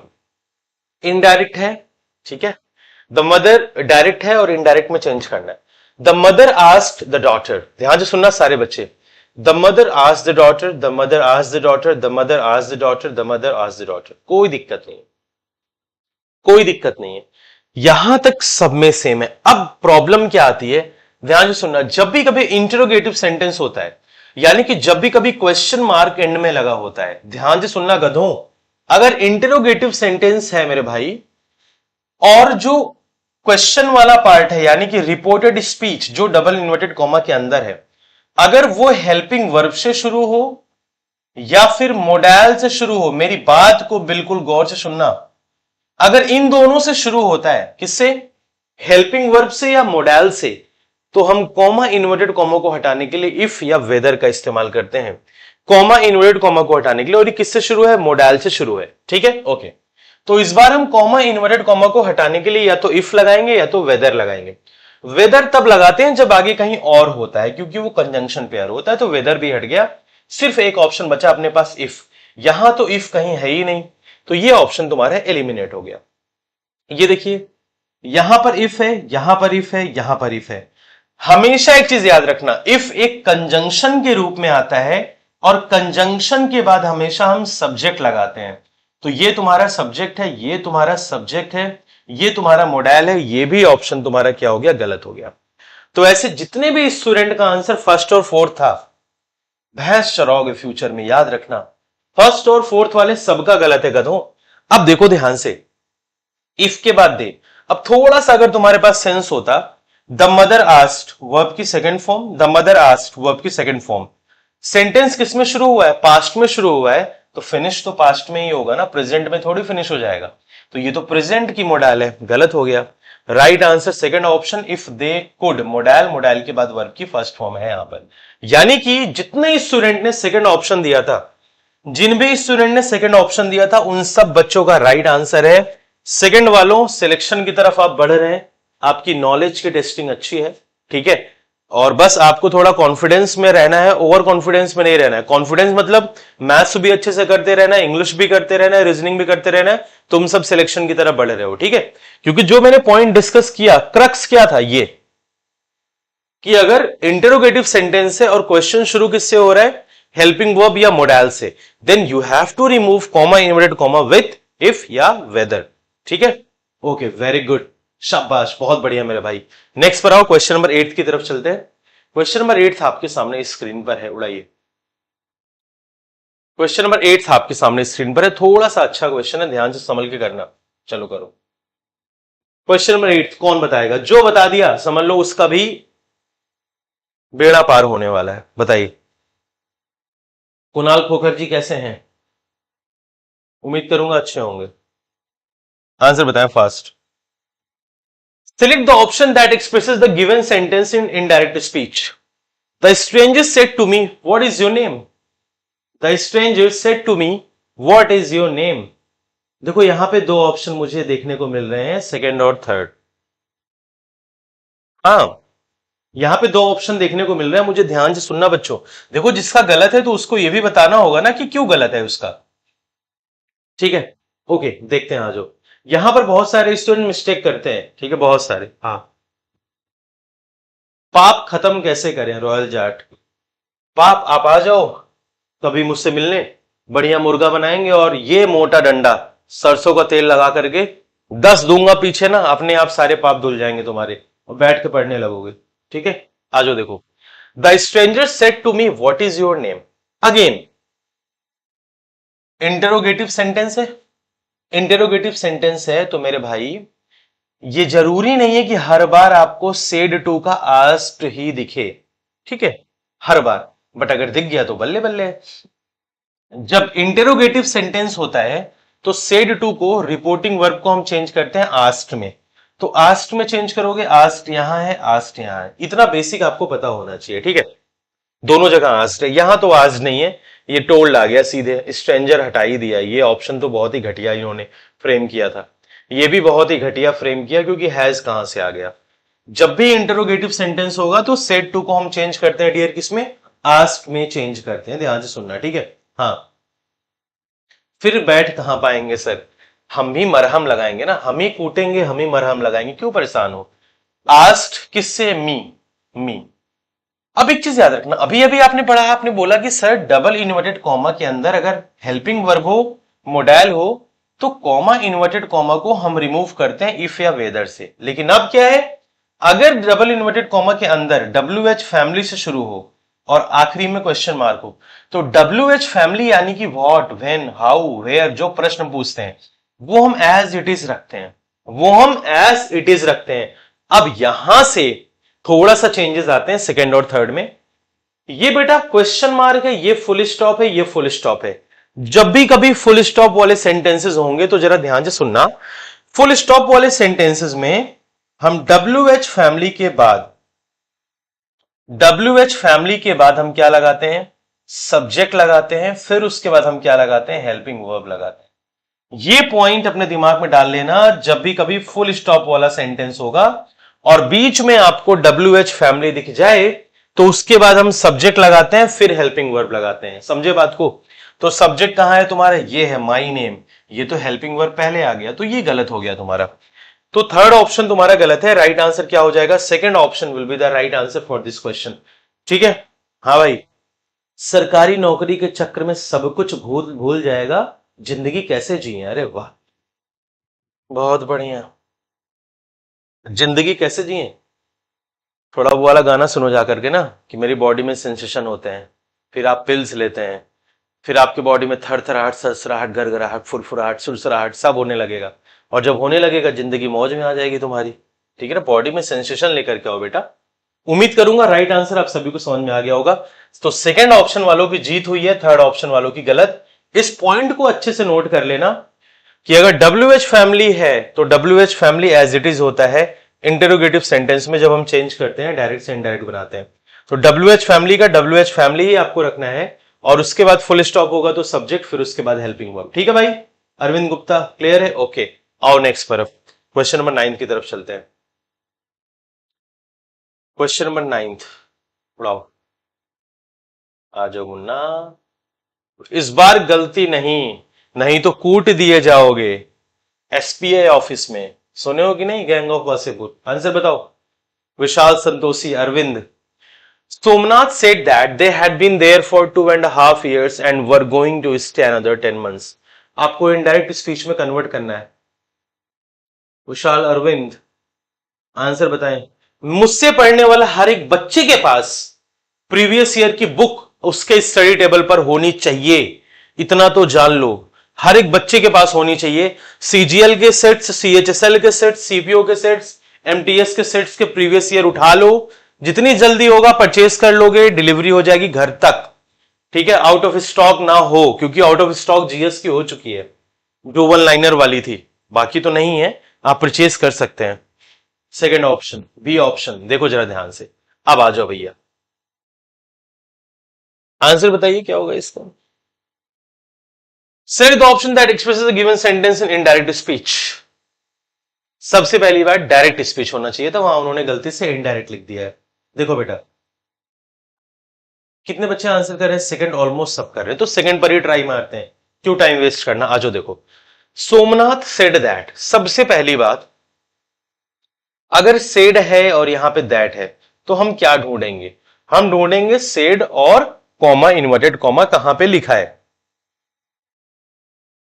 indirect है, ठीक है। द मदर डायरेक्ट है और इनडायरेक्ट में चेंज करना है। The mother asked the daughter, ध्यान से सुनना सारे बच्चे। The mother asked the daughter, the mother asked the daughter, the mother asked the daughter, the mother asked the daughter, कोई दिक्कत नहीं है, कोई दिक्कत नहीं है, यहां तक सब में सेम है। अब प्रॉब्लम क्या आती है, ध्यान से सुनना, जब भी कभी इंटरोगेटिव सेंटेंस होता है, यानी कि जब भी कभी क्वेश्चन मार्क एंड में लगा होता है, ध्यान से सुनना गधों, अगर इंटरोगेटिव सेंटेंस है मेरे भाई, और जो क्वेश्चन वाला पार्ट है यानी कि रिपोर्टेड स्पीच जो डबल इन्वर्टेड कॉमा के अंदर है, अगर वो हेल्पिंग वर्ब से शुरू हो या फिर मोडाल से शुरू हो, मेरी बात को बिल्कुल गौर से सुनना, अगर इन दोनों से शुरू होता है, किससे, हेल्पिंग वर्ब से या मोडाल से, तो हम कॉमा इन्वर्टेड कॉमा को हटाने के लिए इफ या वेदर का इस्तेमाल करते हैं, कॉमा इन्वर्टेड कॉमा को हटाने के लिए। और ये किससे शुरू है, मोडाल से शुरू है, ठीक है, ओके। तो इस बार हम कॉमा इन्वर्टेड कॉमा को हटाने के लिए या तो इफ लगाएंगे या तो वेदर लगाएंगे। वेदर तब लगाते हैं जब आगे कहीं और होता है, क्योंकि वो कंजंक्शन पेयर होता है, तो वेदर भी हट गया, सिर्फ एक ऑप्शन बचा अपने पास, इफ। यहां तो इफ कहीं है ही नहीं, तो ये ऑप्शन तुम्हारा एलिमिनेट हो गया। ये देखिए, यहां पर इफ है, यहां पर इफ है, यहां पर इफ है। हमेशा एक चीज याद रखना, इफ एक कंजंक्शन के रूप में आता है, और कंजंक्शन के बाद हमेशा हम सब्जेक्ट लगाते हैं। तो ये तुम्हारा सब्जेक्ट है, ये तुम्हारा सब्जेक्ट है, ये तुम्हारा मोडाइल है, ये भी ऑप्शन तुम्हारा क्या हो गया, गलत हो गया। तो ऐसे जितने भी स्टूडेंट का आंसर फर्स्ट और फोर्थ था, भैंस चराओगे फ्यूचर में, याद रखना, फर्स्ट और फोर्थ वाले सबका गलत है गधों। अब देखो ध्यान से, इफ के बाद दे, अब थोड़ा सा अगर तुम्हारे पास सेंस होता, द मदर आस्क्ड वर्ब की second form, the mother asked verb की सेकंड फॉर्म, सेंटेंस किस में शुरू हुआ है, पास्ट में शुरू हुआ है, तो फिनिश तो पास्ट में ही होगा ना, प्रेजेंट में थोड़ी फिनिश हो जाएगा। तो ये तो प्रेजेंट की मोडाल है, गलत हो गया। Right answer second option, if they could, modal, modal के बाद वर्ब की फर्स्ट फॉर्म है यहां पर। यानी कि जितने स्टूडेंट ने सेकंड ऑप्शन दिया था, जिन भी स्टूडेंट ने सेकंड ऑप्शन दिया था, उन सब बच्चों का राइट आंसर है सेकंड वालों। सिलेक्शन की तरफ आप बढ़ रहे हैं, आपकी नॉलेज की टेस्टिंग अच्छी है, ठीक है। और बस आपको थोड़ा कॉन्फिडेंस में रहना है, ओवर कॉन्फिडेंस में नहीं रहना है। कॉन्फिडेंस मतलब मैथ्स भी अच्छे से करते रहना है, इंग्लिश भी करते रहना है, रीजनिंग भी करते रहना है, तुम सब सिलेक्शन की तरफ बढ़ रहे हो, ठीक है। क्योंकि जो मैंने पॉइंट डिस्कस किया, क्रक्स क्या था ये, कि अगर इंटरोगेटिव सेंटेंस है और क्वेश्चन शुरू किससे हो रहा है, हेल्पिंग वर्ब या मोडाल से, then you have to remove comma inverted comma with if या वेदर, ठीक है। ओके, वेरी गुड, शाबाश, बहुत बढ़िया मेरे भाई। नेक्स्ट पर आओ, क्वेश्चन नंबर 8 की तरफ चलते हैं। क्वेश्चन नंबर 8 आपके सामने स्क्रीन पर है, उड़ाइए। क्वेश्चन नंबर 8 आपके सामने स्क्रीन पर है, थोड़ा सा अच्छा क्वेश्चन है, ध्यान से संभल के करना। चलो करो। क्वेश्चन नंबर 8 कौन बताएगा, जो बता दिया समझ लो उसका भी बेड़ा पार होने वाला है। बताइए, कुणाल खोखर जी कैसे हैं, उम्मीद करूंगा अच्छे होंगे। आंसर बताएं fast. Select the option that expresses the given sentence in indirect speech. The stranger said to me, "What is your name?" The stranger said to me, "What is your name?" देखो यहां पे दो option मुझे देखने को मिल रहे हैं, second और थर्ड। हाँ, यहां पे दो ऑप्शन देखने को मिल रहे हैं, मुझे ध्यान से सुनना बच्चों। देखो जिसका गलत है तो उसको यह भी बताना होगा ना कि क्यों गलत है उसका। ठीक है, ओके देखते हैं आ जाओ। यहां पर बहुत सारे स्टूडेंट मिस्टेक करते हैं, ठीक है बहुत सारे। हाँ, पाप खत्म कैसे करें रॉयल जाट। पाप आप आ जाओ कभी मुझसे मिलने, बढ़िया मुर्गा बनाएंगे और ये मोटा डंडा सरसों का तेल लगा करके 10 दूंगा पीछे ना, अपने आप सारे पाप धुल जाएंगे तुम्हारे और बैठ के पढ़ने लगोगे। ठीक है, आ जाओ देखो। The stranger said to me what is your name. Again interrogative sentence है, इंटेरोगेटिव सेंटेंस है तो मेरे भाई ये जरूरी नहीं है कि हर बार आपको सेड टू का आस्क्ड ही दिखे। ठीक है, हर बार, बट अगर दिख गया तो बल्ले बल्ले। जब इंटेरोगेटिव सेंटेंस होता है तो सेड टू को, रिपोर्टिंग वर्ब को हम चेंज करते हैं आस्क्ड में। तो आस्क्ड में चेंज करोगे, आस्क्ड यहां है, आस्क्ड यहां है, इतना बेसिक आपको पता होना चाहिए। ठीक है, दोनों जगह आस्क्ड है, यहां तो आज नहीं है, ये टोल्ड आ गया सीधे, स्ट्रेंजर हटा ही दिया। ये ऑप्शन तो बहुत ही घटिया इन्होंने फ्रेम किया था, ये भी बहुत ही घटिया फ्रेम किया, क्योंकि हैज कहां से आ गया। जब भी इंटरोगेटिव सेंटेंस होगा तो सेड टू को हम चेंज करते हैं डियर, किसमें, आस्क्ड में चेंज करते हैं, ध्यान से सुनना। ठीक है, हाँ। फिर बैठ कहां पाएंगे सर, हम ही मरहम लगाएंगे ना, हम ही कूटेंगे, हम ही मरहम लगाएंगे, क्यों परेशान हो। आस्क्ड किससे, मी, मी। अब एक चीज याद रखना, अभी अभी आपने पढ़ा, आपने बोला कि सर डबल इन्वर्टेड कॉमा के अंदर अगर हेल्पिंग वर्ब हो, मोडाइल हो, तो कॉमा इन्वर्टेड कॉमा को हम रिमूव करते हैं इफ या वेदर से। लेकिन अब क्या है, अगर डबल इन्वर्टेड कॉमा के अंदर डब्ल्यू एच फैमिली से शुरू हो और आखिरी में क्वेश्चन मार्क हो, तो डब्ल्यू एच फैमिली यानी कि व्हाट, व्हेन, हाउ, वेयर, जो प्रश्न पूछते हैं वो हम एज इट इज रखते हैं, वो हम एज इट इज रखते हैं। अब यहां से थोड़ा सा चेंजेस आते हैं सेकेंड और थर्ड में। ये बेटा क्वेश्चन मार्क है, ये फुल स्टॉप है, ये फुल स्टॉप है। जब भी कभी फुल स्टॉप वाले सेंटेंसेस होंगे तो जरा ध्यान से सुनना, फुल स्टॉप वाले सेंटेंसेस में हम डब्ल्यू एच फैमिली के बाद, डब्ल्यू एच फैमिली के बाद हम क्या लगाते हैं, सब्जेक्ट लगाते हैं, फिर उसके बाद हम क्या लगाते हैं, हेल्पिंग वर्ब लगाते हैं। ये पॉइंट अपने दिमाग में डाल लेना, जब भी कभी फुल स्टॉप वाला सेंटेंस होगा और बीच में आपको डब्ल्यू एच फैमिली दिख जाए तो उसके बाद हम सब्जेक्ट लगाते हैं, फिर हेल्पिंग वर्ब लगाते हैं। समझे बात को। तो सब्जेक्ट कहां है तुम्हारा, ये है माई नेम, ये तो हेल्पिंग वर्ब पहले आ गया, तो ये गलत हो गया तुम्हारा। तो थर्ड ऑप्शन तुम्हारा गलत है, राइट आंसर क्या हो जाएगा, second option will be the right answer for this question. ठीक है, हाँ भाई। सरकारी नौकरी के चक्कर में सब कुछ भूल भूल जाएगा, जिंदगी कैसे जिए, अरे वाह, बहुत बढ़िया। जिंदगी कैसे जिए, थोड़ा वो वाला गाना सुनो जा करके ना, कि मेरी बॉडी में सेंसेशन होते हैं, फिर आप पिल्स लेते हैं, फिर आपकी बॉडी में थरथराहट, सरसराहट, गरगराहट, फुरफुराहट, सुरसराहट सब होने लगेगा, और जब होने लगेगा जिंदगी मौज में आ जाएगी तुम्हारी। ठीक है ना, बॉडी में सेंसेशन लेकर के आओ बेटा। उम्मीद करूंगा राइट आंसर आप सभी को समझ में आ गया होगा। तो सेकंड ऑप्शन वालों की जीत हुई है, थर्ड ऑप्शन वालों की गलत। इस पॉइंट को अच्छे से नोट कर लेना कि अगर डब्ल्यू एच फैमिली है तो W H family as it is होता है इंटेरोगेटिव सेंटेंस में, जब हम चेंज करते हैं डायरेक्ट से इनडायरेक्ट बनाते हैं। तो डब्ल्यू एच फैमिली का डब्ल्यू एच फैमिली ही आपको रखना है, और उसके बाद फुल स्टॉप होगा तो सब्जेक्ट, फिर उसके बाद हेल्पिंग वर्ब। ठीक है भाई, अरविंद गुप्ता क्लियर है, ओके। आओ नेक्स्ट तरफ, क्वेश्चन नंबर 9 की तरफ चलते हैं। क्वेश्चन नंबर 9 उड़ाओ, आ जाओ मुन्ना। इस बार गलती नहीं, नहीं तो कूट दिए जाओगे एसपीआई ऑफिस में। सुने हो कि नहीं, गैंग ऑफ वासेपुर, आंसर बताओ। Vishal Santoshi, Arvind. Somnath said that they had been there for 2.5 years and were going to stay another 10 months. आपको इनडायरेक्ट स्पीच में कन्वर्ट करना है। विशाल, अरविंद, आंसर बताएं। मुझसे पढ़ने वाला हर एक बच्चे के पास प्रीवियस ईयर की बुक उसके स्टडी टेबल पर होनी चाहिए, इतना तो जान लो। हर एक बच्चे के पास होनी चाहिए। सीजीएल के सेट्स, सीएचएसएल के सेट्स, सीपीओ के सेट्स, एमटीएस के सेट्स के प्रीवियस ईयर उठा लो, जितनी जल्दी होगा परचेस कर लोगे, डिलीवरी हो जाएगी घर तक। ठीक है, आउट ऑफ स्टॉक ना हो, क्योंकि आउट ऑफ स्टॉक जीएस की हो चुकी है, जो वन लाइनर वाली थी, बाकी तो नहीं है, आप परचेस कर सकते हैं। सेकंड ऑप्शन, बी ऑप्शन, देखो जरा ध्यान से। अब आ जाओ भैया, आंसर बताइए क्या होगा इसका। Select the option that expresses a given sentence in indirect speech. सबसे पहली बात डायरेक्ट स्पीच होना चाहिए था, वहां उन्होंने गलती से इनडायरेक्ट लिख दिया है। देखो बेटा, कितने बच्चे आंसर कर रहे हैं? सेकंड ऑलमोस्ट सब कर रहे हैं, तो सेकंड पर ही ट्राई मारते हैं, क्यों टाइम वेस्ट करना। आज देखो, सोमनाथ सेड दैट, सबसे पहली बात, अगर सेड है और यहां पे दैट है तो हम क्या ढूंढेंगे? हम ढूंढेंगे सेड और कॉमा, इन्वर्टेड कॉमा कहां पे लिखा है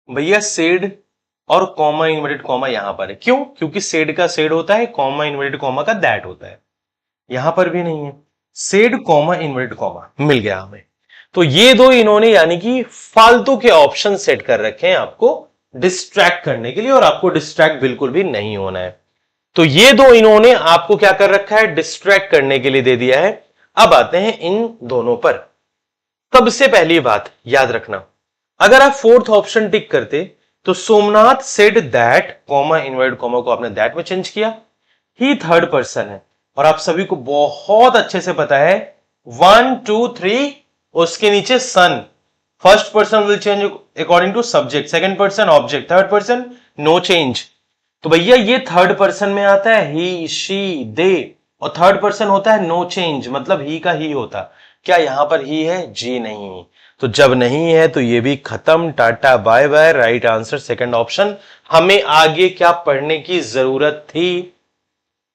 भैया? सेड और कॉमा इन्वर्टेड कॉमा यहां पर है। क्यों? क्योंकि सेड का सेड होता है, कॉमा इन्वर्टेड कॉमा का दैट होता है। यहां पर भी नहीं है, सेड कॉमा इन्वर्टेड कॉमा मिल गया हमें। तो ये दो इन्होंने यानी कि फालतू के ऑप्शन सेट कर रखे हैं आपको डिस्ट्रैक्ट करने के लिए, और आपको डिस्ट्रैक्ट बिल्कुल भी नहीं होना है। तो ये दो इन्होंने आपको क्या कर रखा है? डिस्ट्रैक्ट करने के लिए दे दिया है। अब आते हैं इन दोनों पर। सबसे पहली बात याद रखना, अगर आप फोर्थ ऑप्शन टिक करते तो Somnath said that comma inverted comma को आपने दैट में चेंज किया, ही थर्ड पर्सन है और आप सभी को बहुत अच्छे से पता है 1 2 3 उसके नीचे सन। First person will change according to subject, second person object, third person no change. तो भैया ये थर्ड पर्सन में आता है ही शी दे, और थर्ड पर्सन होता है नो चेंज, मतलब ही का ही होता। क्या यहां पर ही है? जी नहीं। तो जब नहीं है तो ये भी खत्म, tata bye bye. Right answer second option. हमें आगे क्या पढ़ने की जरूरत थी?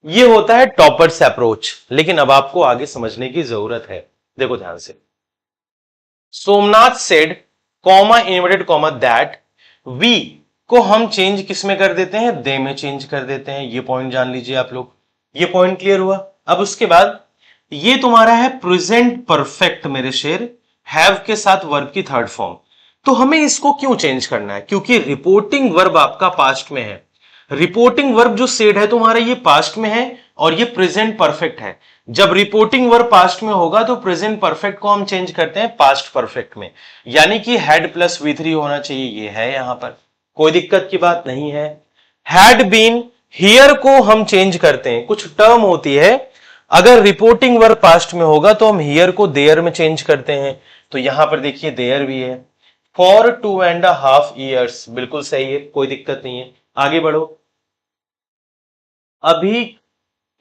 ये होता है टॉपर्स अप्रोच, लेकिन अब आपको आगे समझने की जरूरत है। देखो ध्यान से, Somnath said comma inverted comma that we को हम चेंज किस में कर देते हैं? दे में चेंज कर देते हैं। ये पॉइंट जान लीजिए आप लोग। ये पॉइंट क्लियर हुआ? अब उसके बाद ये तुम्हारा है प्रेजेंट परफेक्ट मेरे शेर, हैव के साथ वर्ब की थर्ड फॉर्म। तो हमें इसको क्यों चेंज करना है? क्योंकि रिपोर्टिंग वर्ब आपका पास्ट में है। रिपोर्टिंग वर्ब जो सेड है तुम्हारा, ये पास्ट में है और ये प्रेजेंट परफेक्ट है। जब रिपोर्टिंग वर्ब पास्ट में होगा तो प्रेजेंट परफेक्ट को हम चेंज करते हैं पास्ट परफेक्ट में, यानी कि हैड प्लस V3 होना चाहिए। ये है यहां पर, कोई दिक्कत की बात नहीं है। हैड बीन, हियर को हम चेंज करते हैं। कुछ टर्म होती है, अगर रिपोर्टिंग वर्ब पास्ट में होगा तो हम हियर को देयर में चेंज करते हैं। तो यहां पर देखिए देयर भी है। फॉर 2.5 years, बिल्कुल सही है, कोई दिक्कत नहीं है। आगे बढ़ो। अभी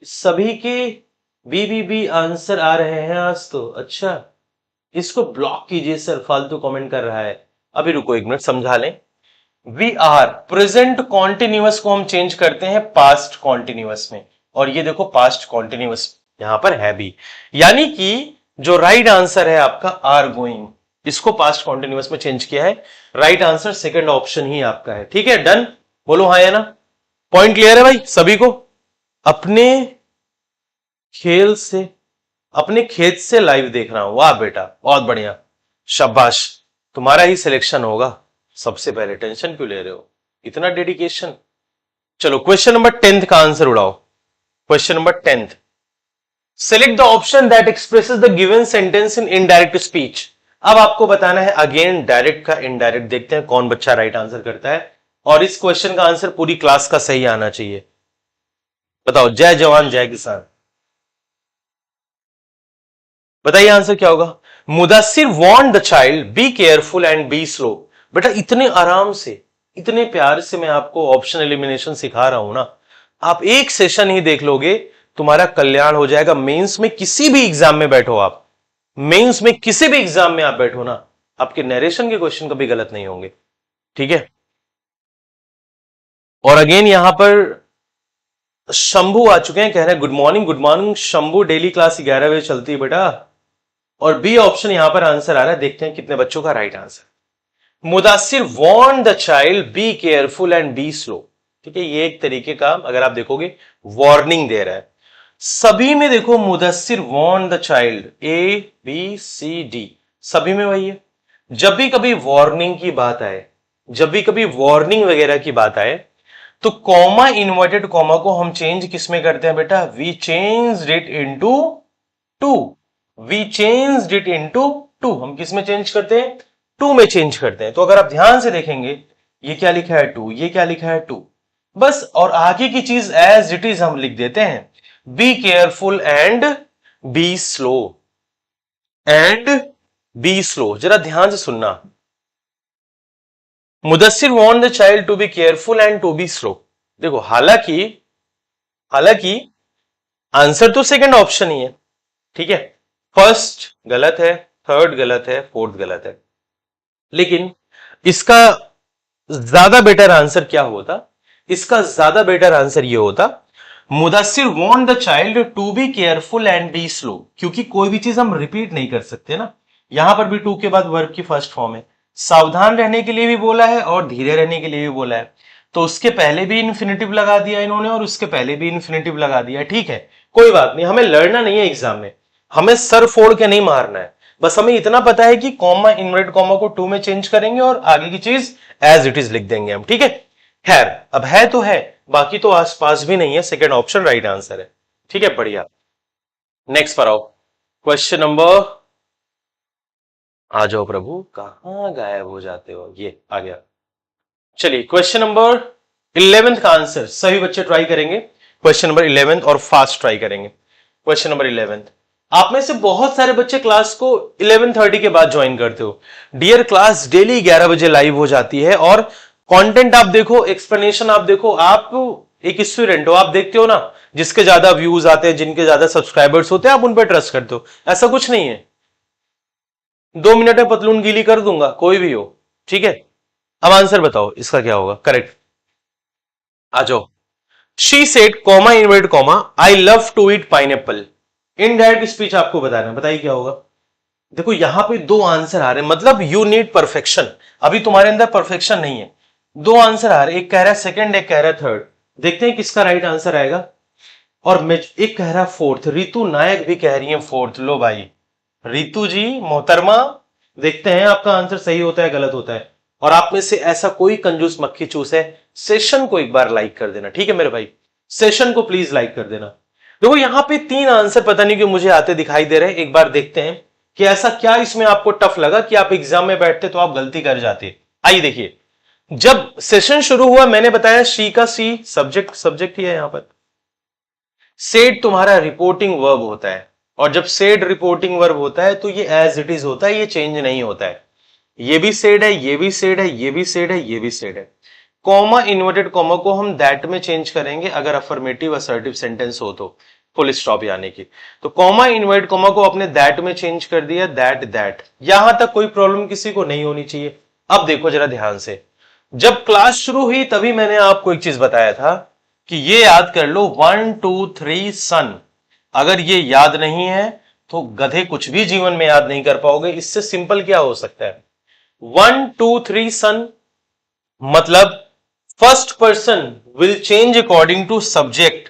सभी के बी आंसर आ रहे हैं आज तो। अच्छा, इसको ब्लॉक कीजिए सर, फालतू कमेंट कर रहा है। अभी रुको एक मिनट, समझा लें। वी आर, प्रेजेंट कॉन्टिन्यूअस को हम चेंज करते हैं पास्ट कॉन्टिन्यूअस में, और ये देखो पास्ट कॉन्टिन्यूअस यहां पर है भी, यानी कि जो राइट आंसर है आपका आर गोइंग, इसको पास्ट कॉन्टिन्यूअस में चेंज किया है। राइट आंसर सेकंड ऑप्शन ही आपका है। ठीक है, डन? बोलो हाँ या ना। पॉइंट क्लियर है भाई सभी को? अपने खेल से, अपने खेत से लाइव देख रहा हूं, वाह बेटा बहुत बढ़िया, शाबाश, तुम्हारा ही सिलेक्शन होगा। सबसे पहले टेंशन क्यों ले रहे हो, इतना डेडिकेशन। चलो क्वेश्चन नंबर 10 का आंसर उड़ाओ। Question number 10, select the option that expresses the given sentence in indirect speech. अब आपको बताना है अगेन डायरेक्ट का इनडायरेक्ट, देखते हैं कौन बच्चा राइट आंसर करता है। और इस क्वेश्चन का आंसर पूरी क्लास का सही आना चाहिए। बताओ, जय जवान जय किसान। बताइए आंसर क्या होगा? Mudassir warn the child be careful and be slow. बेटा इतने आराम से, इतने प्यार से मैं आपको ऑप्शन एलिमिनेशन सिखा रहा हूं ना, आप एक सेशन ही देख लोगे, तुम्हारा कल्याण हो जाएगा। मेंस में किसी भी एग्जाम में बैठो आप, मेंस में किसी भी एग्जाम में आप बैठो ना, आपके नरेशन के क्वेश्चन कभी गलत नहीं होंगे। ठीक है, और अगेन यहां पर शंभू आ चुके हैं, कह रहे हैं good morning. Good morning Shambhu, daily class 11 बजे चलती है बेटा। और बी ऑप्शन यहां पर आंसर आ रहा है, देखते हैं कितने बच्चों का right answer. Mudassir warn the child be careful and be slow. ठीक है, ये एक तरीके का अगर आप देखोगे वार्निंग दे रहा है। सभी में देखो Mudassir warned the child, A B C D, सभी में वही है। जब भी कभी वार्निंग की बात आए, जब भी कभी वार्निंग वगैरह की बात आए, तो कॉमा इन्वर्टेड कॉमा को हम चेंज किस में करते हैं बेटा? We change it into two. We change it into two, हम किस में चेंज करते हैं? टू में चेंज करते हैं। तो अगर आप ध्यान से देखेंगे, ये क्या लिखा है? टू। ये क्या लिखा है? टू। बस, और आगे की चीज एज इट इज हम लिख देते हैं, be careful and be slow, and be slow. जरा ध्यान से सुनना, Mudassir want the child to be careful and to be slow. देखो हालांकि हालांकि आंसर तो सेकंड ऑप्शन ही है, ठीक है। फर्स्ट गलत है, थर्ड गलत है, फोर्थ गलत है, लेकिन इसका ज्यादा बेटर आंसर क्या होता? इसका ज्यादा बेटर आंसर ये होता, Mudassir want the child to be careful and be slow, क्योंकि कोई भी चीज हम रिपीट नहीं कर सकते ना। यहां पर भी टू के बाद वर्ब की फर्स्ट फॉर्म है, सावधान रहने के लिए भी बोला है और धीरे रहने के लिए भी बोला है, तो उसके पहले भी इन्फिनेटिव लगा दिया इन्होंने और उसके पहले भी इन्फिनेटिव लगा दिया। ठीक है, कोई बात नहीं, हमें लड़ना नहीं है एग्जाम में, हमें सर फोड़ के नहीं मारना है, बस हमें इतना पता है कि कॉमा इनवर्टेड कॉमा को टू में चेंज करेंगे और आगे की चीज एज इट इज लिख देंगे हम, ठीक है। खैर अब है तो है, बाकी तो आसपास भी नहीं है, सेकेंड ऑप्शन राइट आंसर है, ठीक है, बढ़िया। नेक्स्ट पर आओ, क्वेश्चन नंबर, आ जाओ प्रभु, कहां गायब हो जाते हो, ये आ गया। चलिए क्वेश्चन नंबर 11 का आंसर सभी बच्चे ट्राई करेंगे, क्वेश्चन नंबर 11 और फास्ट ट्राई करेंगे। क्वेश्चन नंबर 11, आप में से बहुत सारे बच्चे क्लास को 11:30 के बाद ज्वाइन करते हो। डियर क्लास डेली 11 बजे लाइव हो जाती है और कंटेंट आप देखो, एक्सप्लेनेशन आप देखो, आप एक स्टूडेंट हो, आप देखते हो ना, जिसके ज्यादा व्यूज आते हैं, जिनके ज्यादा सब्सक्राइबर्स होते हैं, आप उन पर ट्रस्ट करते हो। ऐसा कुछ नहीं है, 2 मिनट में पतलून गीली कर दूंगा, कोई भी हो, ठीक है। अब आंसर बताओ इसका क्या होगा करेक्ट, आ जाओ। She said comma inverted comma I love to eat pineapple. Indirect speech आपको बताना, बताइए क्या होगा। देखो यहां पे दो आंसर आ रहे हैं, मतलब यू नीड परफेक्शन, अभी तुम्हारे अंदर परफेक्शन नहीं है। दो आंसर आ रहे हैं, एक कह रहा है सेकंड, एक कह रहा है थर्ड, देखते हैं किसका राइट आंसर आएगा। और मैं एक कह रहा है फोर्थ, रितु नायक भी कह रही है फोर्थ। लो भाई रितु जी मोहतरमा, देखते हैं आपका आंसर सही होता है गलत होता है। और आप में से ऐसा कोई कंजूस मक्खी चूस है, सेशन को एक बार लाइक कर देना, ठीक है मेरे भाई, सेशन को प्लीज लाइक कर देना। देखो यहां पे तीन आंसर पता नहीं क्यों मुझे आते दिखाई दे रहे हैं, एक बार देखते हैं कि ऐसा क्या इसमें आपको टफ लगा कि आप एग्जाम में बैठते तो आप गलती कर जाते। आइए देखिए, जब सेशन शुरू हुआ मैंने बताया सी का सी सब्जेक्ट, सब्जेक्ट ही है यहां पर। सेड तुम्हारा रिपोर्टिंग वर्ब होता है, और जब सेड रिपोर्टिंग वर्ब होता है तो ये एज इट इज होता है, ये चेंज नहीं होता है। ये भी सेड है, ये भी सेड है, ये भी सेड है, ये भी सेड है। कॉमा इन्वर्टेड कॉमा को हम दैट में चेंज करेंगे अगर अफर्मेटिव असर्टिव सेंटेंस हो तो, फुल स्टॉप यानी कि। तो कॉमा इन्वर्टेड कॉमा को अपने दैट में चेंज कर दिया, दैट दैट, यहां तक कोई प्रॉब्लम किसी को नहीं होनी चाहिए। अब देखो जरा ध्यान से, जब क्लास शुरू हुई तभी मैंने आपको एक चीज बताया था कि ये याद कर लो 1 2 3 सन। अगर ये याद नहीं है तो गधे कुछ भी जीवन में याद नहीं कर पाओगे। इससे सिंपल क्या हो सकता है, 1 2 3 सन मतलब first person will change according to subject,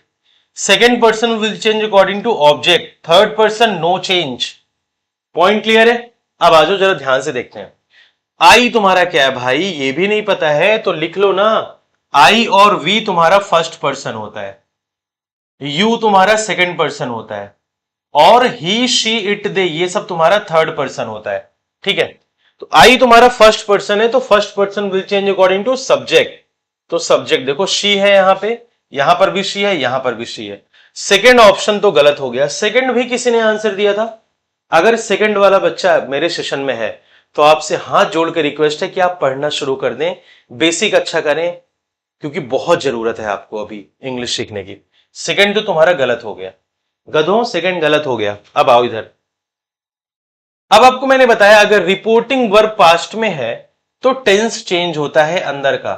second person will change according to object, third person no change. Point clear है? अब आ जाओ जरा ध्यान से देखते हैं। आई तुम्हारा क्या है भाई, ये भी नहीं पता है तो लिख लो ना, आई और वी तुम्हारा फर्स्ट पर्सन होता है, यू तुम्हारा सेकंड पर्सन होता है, और ही शी इट दे ये सब तुम्हारा थर्ड पर्सन होता है, ठीक है। तो आई तुम्हारा फर्स्ट पर्सन है तो first person will change according to subject, तो सब्जेक्ट देखो शी है यहां पर भी शी है, यहां पर भी शी है। सेकंड ऑप्शन तो गलत हो गया, सेकंड भी किसी ने आंसर दिया था। अगर सेकंड वाला बच्चा मेरे सेशन में है तो आपसे हाथ जोड़ के रिक्वेस्ट है कि आप पढ़ना शुरू कर दें, बेसिक अच्छा करें, क्योंकि बहुत जरूरत है आपको अभी इंग्लिश सीखने की। सेकंड तो तुम्हारा गलत हो गया, गधों सेकंड गलत हो गया। अब आओ इधर, अब आपको मैंने बताया अगर रिपोर्टिंग वर्ब पास्ट में है तो टेंस चेंज होता है अंदर का,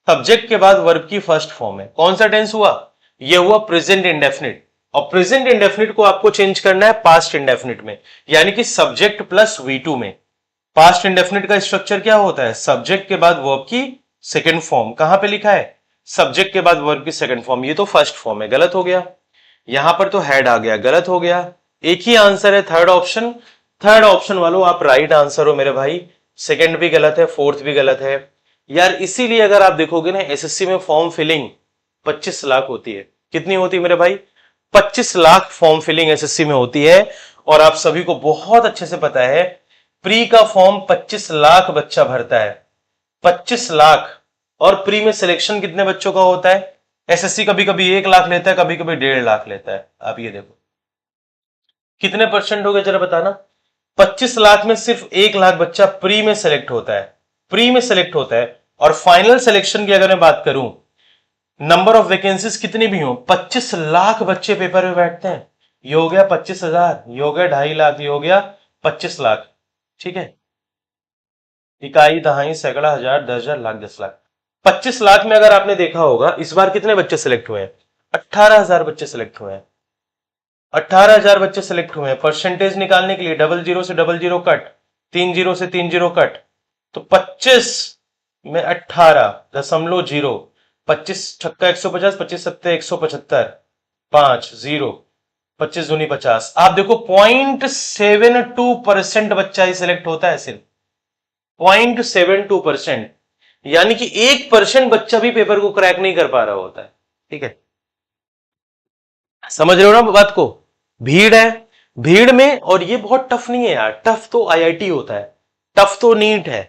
सब्जेक्ट के बाद वर्ब की फर्स्ट फॉर्म है। कौन सा टेंस हुआ, ये हुआ प्रेजेंट इंडेफिनिट, और प्रेजेंट इंडेफिनिट को आपको चेंज करना है पास्ट इंडेफिनिट में, यानी कि सब्जेक्ट प्लस V2 में। पास्ट इंडेफिनिट का स्ट्रक्चर क्या होता है, सब्जेक्ट के बाद वर्ब की सेकंड फॉर्म, कहां पे लिखा है, सब्जेक्ट के बाद वर्ब की सेकंड फॉर्म, ये तो फर्स्ट फॉर्म है, गलत हो गया। यहां पर तो हेड आ गया, गलत हो गया। एक ही आंसर है थर्ड ऑप्शन, थर्ड ऑप्शन वालों आप राइट आंसर हो मेरे भाई, सेकंड भी गलत है, फोर्थ भी गलत है यार। इसीलिए अगर आप देखोगे ना एसएससी में फॉर्म फिलिंग 25 लाख होती है, कितनी होती है मेरे भाई, 25 लाख फॉर्म फिलिंग एसएससी में होती है। और आप सभी को बहुत अच्छे से पता है प्री का फॉर्म 25 लाख बच्चा भरता है, 25 लाख। और प्री में सिलेक्शन कितने बच्चों का होता है, एसएससी कभी कभी 1 लाख लेता है, कभी कभी 1.5 लाख लेता है। आप ये देखो कितने परसेंट हो गए जरा बताना, 25 लाख में सिर्फ 1 लाख बच्चा प्री में सेलेक्ट होता है, प्री में सेलेक्ट होता है। और फाइनल सिलेक्शन की अगर मैं बात करूं, नंबर ऑफ वैकेंसीज कितनी भी हो, 25 लाख बच्चे पेपर में बैठते हैं। ये हो गया 25,000, ये हो गया 2.5 लाख, ये हो गया 25 लाख। ठीक है, इकाई, दहाई, सैकड़ा, हजार, 10,000, लाख, 10 लाख। 25 लाख में अगर आपने देखा होगा इस बार कितने बच्चे सिलेक्ट हुए हैं, 18,000 बच्चे सिलेक्ट हुए हैं। 18,000 बच्चे सिलेक्ट हुए हैं। परसेंटेज निकालने के लिए डबल जीरो से डबल जीरो कट, 3 जीरो से 3 जीरो कट, तो 25 में 18.0, 25 छक्का 150, 25 सत्ते 175, 5 0, 25 दूनी 50। आप देखो 0.72% बच्चा ही सिलेक्ट होता है, सिर्फ 0.72%। यानी कि 1% बच्चा भी पेपर को क्रैक नहीं कर पा रहा होता है। ठीक है, समझ रहे हो ना बात को। भीड़ है, भीड़ में, और ये बहुत टफ नहीं है यार, टफ तो आईआईटी होता है, टफ तो नीट है,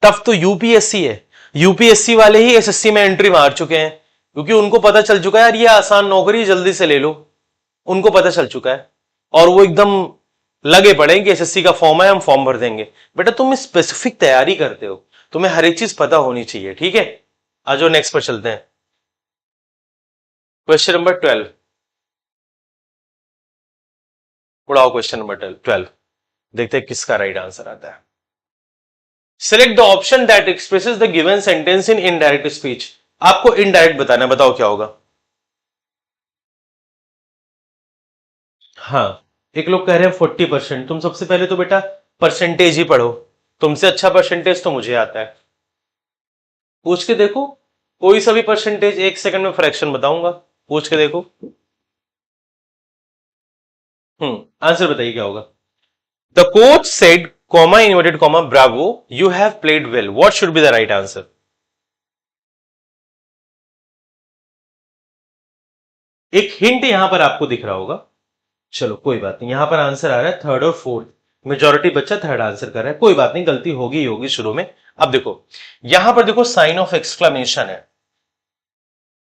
टफ तो यूपीएससी है। यूपीएससी वाले ही एसएससी में एंट्री मार चुके हैं, क्योंकि उनको पता चल चुका है यार ये आसान नौकरी, जल्दी से ले लो। उनको पता चल चुका है और वो एकदम लगे पड़े कि एसएससी का फॉर्म है, हम फॉर्म भर देंगे। बेटा तुम स्पेसिफिक तैयारी करते हो, तुम्हें हर एक चीज पता होनी चाहिए। ठीक है, आ जाओ नेक्स्ट पर चलते हैं। क्वेश्चन नंबर 12, उड़ाओ क्वेश्चन नंबर 12, देखते हैं किसका राइट आंसर आता है। Select the option that expresses the given sentence in indirect speech. आपको इनडायरेक्ट बताना, बताओ क्या होगा। हाँ, एक लोग कह रहे हैं 40%। तुम सबसे पहले तो बेटा परसेंटेज ही पढ़ो, तुमसे अच्छा परसेंटेज तो मुझे आता है। पूछ के देखो, कोई सा भी परसेंटेज, 1 सेकंड में फ्रैक्शन बताऊंगा, पूछ के देखो। आंसर बताइए क्या होगा। The coach said, comma inverted comma, Bravo, you have played well, what should be the right answer. एक हिंट यहां पर आपको दिख रहा होगा, चलो कोई बात नहीं, यहां पर आंसर आ रहा है थर्ड और फोर्थ, मेजॉरिटी बच्चा थर्ड आंसर कर रहा है, कोई बात नहीं, गलती होगी ही होगी शुरू में। अब देखो यहां पर देखो साइन ऑफ एक्सक्लेमेशन है।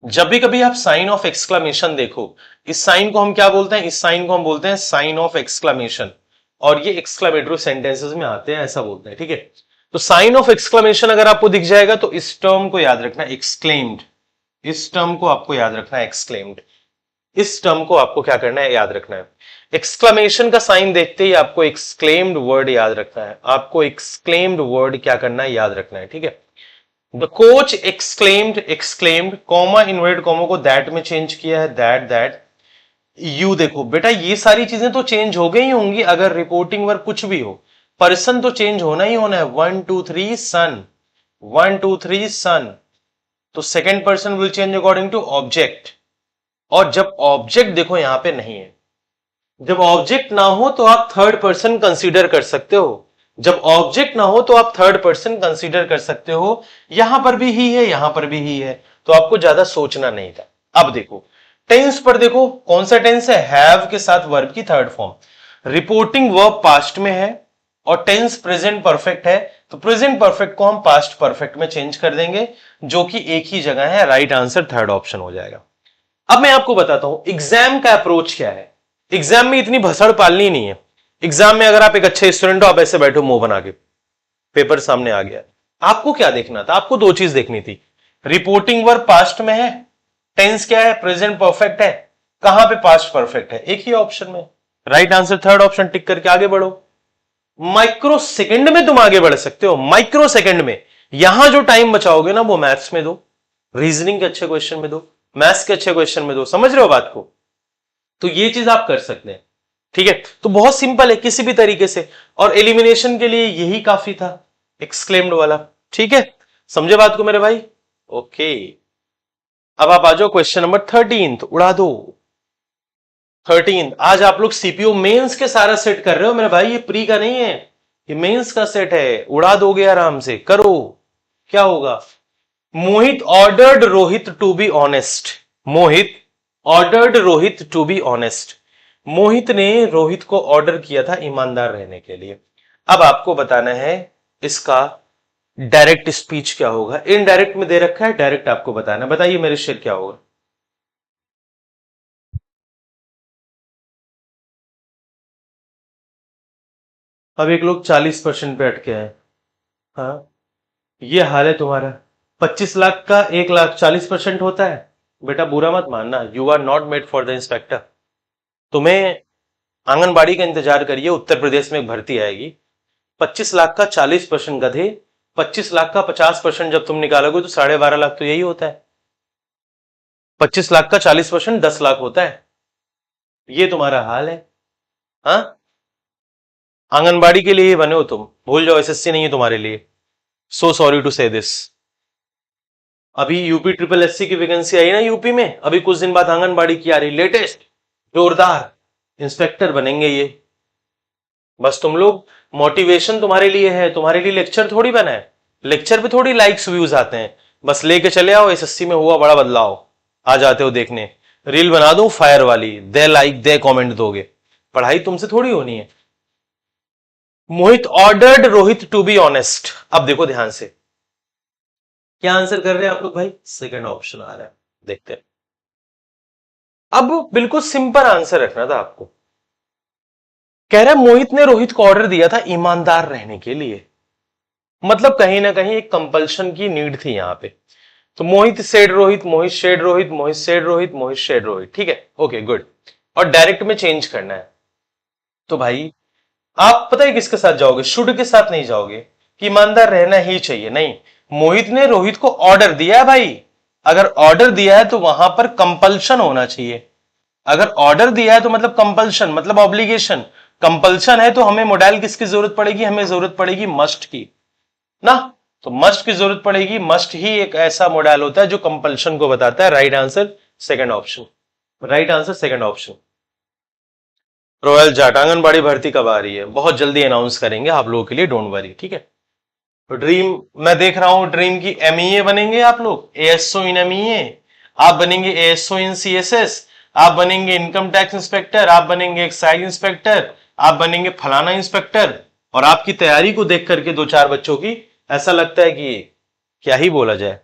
जब भी कभी आप साइन ऑफ एक्सक्लेमेशन देखो, इस साइन को हम क्या बोलते हैं, इस साइन को हम बोलते हैं साइन ऑफ एक्सक्लेमेशन, और ये एक्सक्लेमेटरी सेंटेंसेस में आते हैं, ऐसा बोलते हैं। ठीक है, तो साइन ऑफ एक्सक्लेमेशन अगर आपको दिख जाएगा तो इस टर्म को याद रखना, एक्सक्लेम्ड, इस टर्म को आपको याद रखना है, एक्सक्लेम्ड, इस टर्म को आपको क्या करना है, याद रखना है। एक्सक्लेमेशन का साइन देखते ही आपको एक्सक्लेम्ड वर्ड याद रखना है, आपको एक्सक्लेम्ड वर्ड क्या करना है, याद रखना है। ठीक है, the coach exclaimed, exclaimed, comma inverted comma को दैट में चेंज किया है, दैट दैट। यू देखो बेटा ये सारी चीजें तो चेंज हो गई होंगी, अगर रिपोर्टिंग वर्क कुछ भी हो, पर्सन तो चेंज होना ही होना है। 1 2 3 सन, 1 2 3 सन, तो second person will change according to object. और जब ऑब्जेक्ट देखो यहां पे नहीं है, जब ऑब्जेक्ट ना हो तो आप थर्ड पर्सन कंसीडर कर सकते हो, जब ऑब्जेक्ट ना हो तो आप थर्ड पर्सन कंसीडर कर सकते हो। यहां पर भी ही है, यहां पर भी ही है, तो आपको ज्यादा सोचना नहीं था। अब देखो टेंस पर, देखो कौन सा टेंस है, हैव के साथ वर्ब की third form. Reporting verb past में है और टेंस प्रेजेंट परफेक्ट है, तो प्रेजेंट परफेक्ट को हम पास्ट परफेक्ट में चेंज कर देंगे, जो कि एक ही जगह है, राइट आंसर थर्ड ऑप्शन हो जाएगा। अब मैं आपको बताता हूं एग्जाम का अप्रोच क्या है। एग्जाम में इतनी भसड़ पालनी नहीं है। एग्जाम में अगर आप एक अच्छे स्टूडेंट हो, आप ऐसे बैठो मुंह बना के, पेपर सामने आ गया, आपको क्या देखना था, आपको दो चीज देखनी थी। रिपोर्टिंग वर्ब पास्ट में है, टेंस क्या है, प्रेजेंट परफेक्ट है, कहां पे पास्ट परफेक्ट है, एक ही ऑप्शन में, right answer third option tick करके आगे बढ़ो। माइक्रो सेकंड में तुम आगे बढ़ सकते हो, माइक्रो सेकंड में। यहां जो टाइम बचाओगे ना वो मैथ्स में दो, रीजनिंग के अच्छे क्वेश्चन में दो, मैथ्स के अच्छे क्वेश्चन में दो। समझ रहे हो बात को, तो ये चीज आप कर सकते हैं। ठीक है, तो बहुत सिंपल है किसी भी तरीके से, और एलिमिनेशन के लिए यही काफी था, एक्सक्लेम्ड वाला। ठीक है, समझे बात को मेरे भाई। ओके, अब आप आ जाओ क्वेश्चन नंबर 13, उड़ा दो। 13, आज आप लोग सीपीयू मेंस के सारा सेट कर रहे हो मेरे भाई, ये प्री का नहीं है, ये मेंस का सेट है, उड़ा दोगे आराम से, करो। क्या होगा, Mohit ordered Rohit to be honest, Mohit ordered Rohit to be honest. Mohit ने रोहित को ऑर्डर किया था ईमानदार रहने के लिए। अब आपको बताना है इसका डायरेक्ट स्पीच क्या होगा, इनडायरेक्ट में दे रखा है, डायरेक्ट आपको बताना। बताइए मेरे शेर क्या होगा। अब एक लोग 40% पे अटके हैं। हाँ, ये हाल है तुम्हारा, 25 लाख का 1,40,000% होता है। बेटा बुरा मत मानना, you are not made for the inspector. तुम्हें आंगनबाड़ी का इंतजार करिए, उत्तर प्रदेश में एक भर्ती आएगी। 25 लाख का 40% गधे, 25 लाख का 50% जब तुम निकालोगे तो 12.5 लाख तो यही होता है। 25 लाख का 40% 10 लाख होता है। ये तुम्हारा हाल है। हाँ, आंगनबाड़ी के लिए ही बने हो तुम, भूल जाओ एसएससी नहीं है तुम्हारे लिए। सो सॉरी टू से दिस। अभी यूपी ट्रिपल एससी की वैकेंसी आई ना यूपी में, अभी कुछ दिन बाद आंगनबाड़ी की आ रही लेटेस्ट, जोरदार इंस्पेक्टर बनेंगे ये। बस तुम लोग, मोटिवेशन तुम्हारे लिए है, तुम्हारे लिए लेक्चर थोड़ी बना है। लेक्चर पे थोड़ी लाइक्स व्यूज आते हैं, बस लेके चले आओ एसएससी में हुआ बड़ा बदलाव, आ जाते हो देखने। रील बना दो फायर वाली, दे लाइक दे कमेंट दोगे, पढ़ाई तुमसे थोड़ी होनी है। Mohit ordered Rohit to be honest. अब देखो ध्यान से, क्या आंसर कर रहे हैं आप लोग भाई? सेकंड ऑप्शन आ रहा है, देखते हैं। अब बिल्कुल सिंपल आंसर रखना था आपको। कह रहा है मोहित ने रोहित को ऑर्डर दिया था ईमानदार रहने के लिए, मतलब कहीं ना कहीं एक कंपल्शन की नीड थी यहां पे। तो मोहित सेड रोहित, मोहित शेड रोहित, मोहित सेड रोहित, मोहित शेड रोहित, ठीक है, ओके गुड। और डायरेक्ट में चेंज करना है। तो भाई आप पता है किसके साथ जाओगे? शुड के साथ नहीं जाओगे कि ईमानदार रहना ही चाहिए, नहीं। मोहित ने रोहित को ऑर्डर दिया है भाई, अगर ऑर्डर दिया है तो वहां पर कंपल्शन होना चाहिए। अगर ऑर्डर दिया है तो मतलब कंपल्शन, मतलब ऑब्लिगेशन। कंपल्शन है तो हमें मोडाइल किसकी जरूरत पड़ेगी? हमें जरूरत पड़ेगी मस्ट की ना। तो मस्ट की जरूरत पड़ेगी, मस्ट ही एक ऐसा मोडाइल होता है जो कंपल्शन को बताता है। Right answer second option, right answer second option. Royal Jat anganwadi भर्ती कब आ रही है? बहुत जल्दी अनाउंस करेंगे आप लोगों के लिए, डोंट वरी, ठीक है। तो ड्रीम, मैं देख रहा हूं ड्रीम की एमईए बनेंगे आप लोग, एएसओ इन एमईए, आप बनेंगे एएसओ इन सीएसएस, आप बनेंगे इनकम टैक्स इंस्पेक्टर, आप बनेंगे एक्साइज इंस्पेक्टर, आप बनेंगे फलाना इंस्पेक्टर। और आपकी तैयारी को देख करके दो चार बच्चों की ऐसा लगता है कि क्या ही बोला जाए।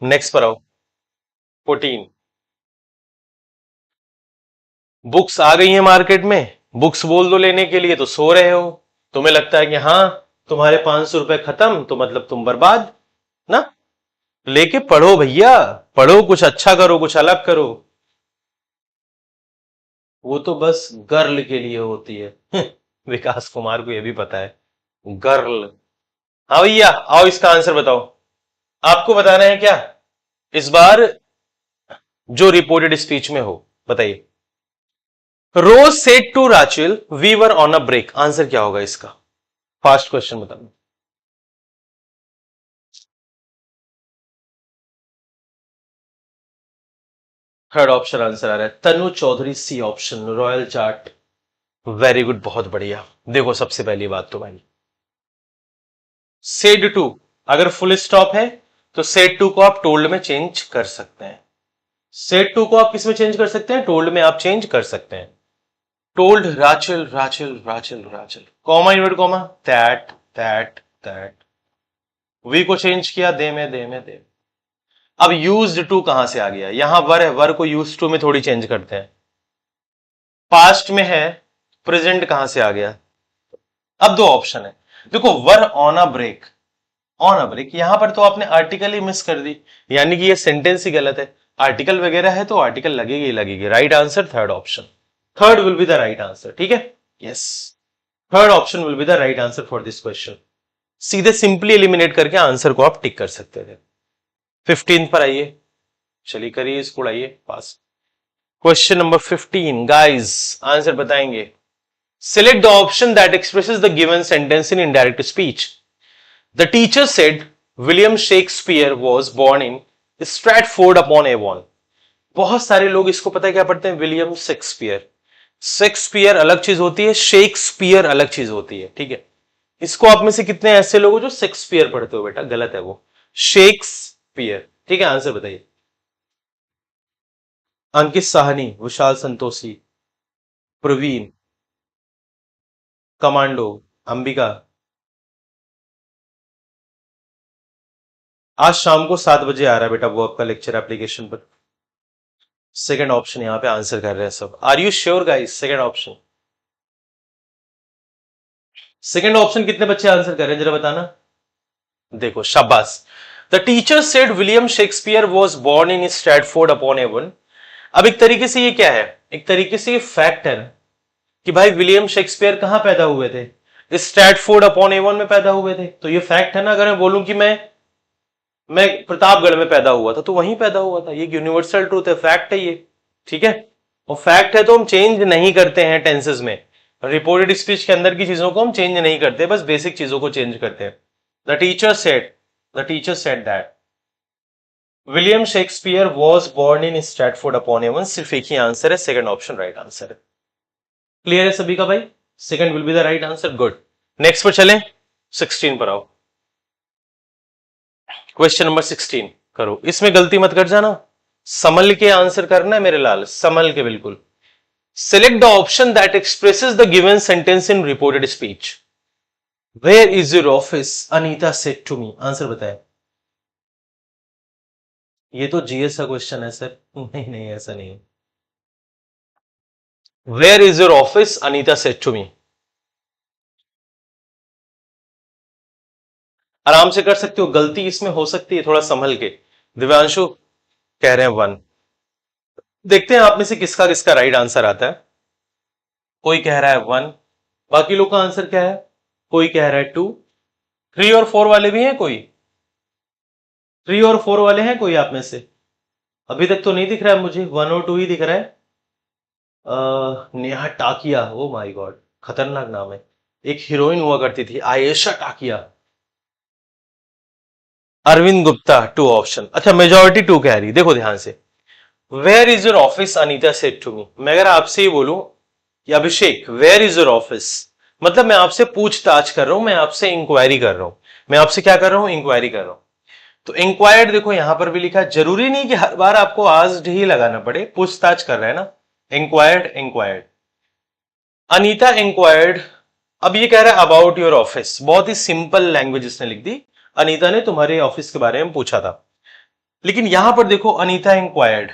नेक्स्ट पर आओ, 14। बुक्स आ गई हैं मार्केट में, बुक्स बोल दो लेने के लिए तो सो रहे हो। तुम्हें लगता है कि हाँ तुम्हारे 500 रुपए खत्म तो मतलब तुम बर्बाद ना। लेके पढ़ो भैया, पढ़ो, कुछ अच्छा करो, कुछ अलग करो। वो तो बस गर्ल के लिए होती है। विकास कुमार को यह भी पता है, गर्ल। हाँ भैया आओ, इसका आंसर बताओ। आपको बताना है क्या इस बार, जो रिपोर्टेड स्पीच में हो, बताइए। Rose said to Rachel we were on a break, answer क्या होगा इसका? फास्ट क्वेश्चन बताना। थर्ड ऑप्शन आंसर आ रहा है Tanu Chaudhary, C option, royal chart. Very good, बहुत बढ़िया। देखो सबसे पहली बात तो भाई, सेड टू अगर फुल स्टॉप है तो सेड टू को आप टोल्ड में चेंज कर सकते हैं। सेड टू को आप किस में चेंज कर सकते हैं? टोल्ड में आप चेंज कर सकते हैं। Told Rachel Rachel Rachel Rachel, comma invert comma, that that. We को चेंज किया दे में, दे में, दे। अब यूज्ड टू कहां से आ गया? यहां वर है, वर को यूज टू में थोड़ी चेंज करते हैं। पास्ट में है, प्रेजेंट कहां से आ गया? अब दो ऑप्शन है, देखो were on a break, on a break, यहां पर तो आपने आर्टिकल ही मिस कर दी, यानी कि ये सेंटेंस ही गलत है। आर्टिकल वगैरह है तो आर्टिकल लगेगी ही लगेगी। Right answer third option, third will be the right answer, ठीक है। Yes, third option will be the right answer for this question. सीधे सिंपली एलिमिनेट करके आंसर को आप टिक कर सकते थे। 15 पर आइए, चलिए करिए इसको, उड़ाइए पास। क्वेश्चन नंबर 15 गाइस, आंसर बताएंगे। Select the option that expresses the given sentence in indirect speech. The teacher said William Shakespeare was born in Stratford upon Avon. बहुत सारे लोग इसको पता है क्या पढ़ते हैं? William Shakespeare. शेक्सपियर अलग चीज होती है, शेक्सपियर अलग चीज होती है, ठीक है। इसको आप में से कितने ऐसे लोग हो जो शेक्सपियर पढ़ते हो? बेटा गलत है वो, शेक्सपियर, ठीक है। आंसर बताइए। अंकित साहनी, विशाल संतोषी, प्रवीण, कमांडो, अंबिका। आज शाम को 7 बजे आ रहा है बेटा वो आपका लेक्चर एप्लीकेशन पर। सेकंड ऑप्शन यहां पे आंसर कर रहे हैं सब। Are you sure guys? Second option, second option कितने बच्चे आंसर कर रहे हैं जरा बताना। देखो शाबाश, the teacher said William Shakespeare was born in Stratford upon Avon. अब एक तरीके से ये क्या है, एक तरीके से ये फैक्ट है कि भाई विलियम शेक्सपियर कहां पैदा हुए थे, स्ट्रैटफोर्ड अपॉन एवन में पैदा हुए थे। तो ये फैक्ट है ना। अगर मैं बोलूं कि मैं प्रतापगढ़ में पैदा हुआ था, तो वहीं पैदा हुआ था। ये यूनिवर्सल ट्रूथ है, फैक्ट है ये, ठीक है। और फैक्ट है तो हम चेंज नहीं करते हैं टेंसेस में। रिपोर्टेड स्पीच के अंदर की चीजों को हम चेंज नहीं करते, बस बेसिक चीजों को चेंज करते हैं। The teacher said that William Shakespeare was born in Stratford upon Avon. सिर्फ एक ही आंसर है, सेकंड ऑप्शन राइट आंसर है। क्लियर है सभी का भाई? Second will be the right answer. Good. Next पर चलें, 16 पर आओ। क्वेश्चन नंबर 16 करो। इसमें गलती मत कर जाना, समल के आंसर करना है मेरे लाल, समल के बिल्कुल। Select the option that expresses the given sentence in reported speech. Where is your office? Anita said to me. Answer बताए। ये तो जीएस का क्वेश्चन है सर। नहीं ऐसा नहीं है। Where is your office? Anita said to me. आराम से कर सकते हो, गलती इसमें हो सकती है, थोड़ा संभल के। दिव्यांशु कह रहे हैं 1। देखते हैं आप में से किसका किसका राइट आंसर आता है। कोई कह रहा है 1, बाकी लोग का आंसर क्या है? कोई कह रहा है 2, 3 और 4 वाले भी हैं कोई? 3 और 4 वाले हैं कोई आप में से? अभी तक तो नहीं दिख रहा है मुझे, 1 और 2 ही दिख रहा है। Neha Takia, oh my god, खतरनाक नाम है। एक हीरोइन हुआ करती थी, आयेशा टाकिया। अरविंद गुप्ता 2 ऑप्शन। अच्छा, मेजॉरिटी 2 कह रही। देखो ध्यान से, where is your office Anita said to me. मैं अगर आपसे ही बोलूं कि Abhishek where is your office, मतलब मैं आपसे पूछताछ कर रहा हूं, मैं आपसे इंक्वायरी कर रहा हूं। मैं आपसे क्या कर रहा हूं? इंक्वायरी कर रहा हूं। तो इंक्वायर्ड देखो यहां पर भी लिखा, जरूरी नहीं कि हर बार आपको आस्क्ड ही लगाना पड़े, पूछताछ कर रहे हैं ना। इंक्वायर्ड। अनीता इंक्वायर्ड। अब ये कह रहा है अबाउट योर ऑफिस, बहुत ही सिंपल लैंग्वेज इसने लिख दी। अनीता ने तुम्हारे ऑफिस के बारे में पूछा था। लेकिन यहां पर देखो अनीता इंक्वायर्ड,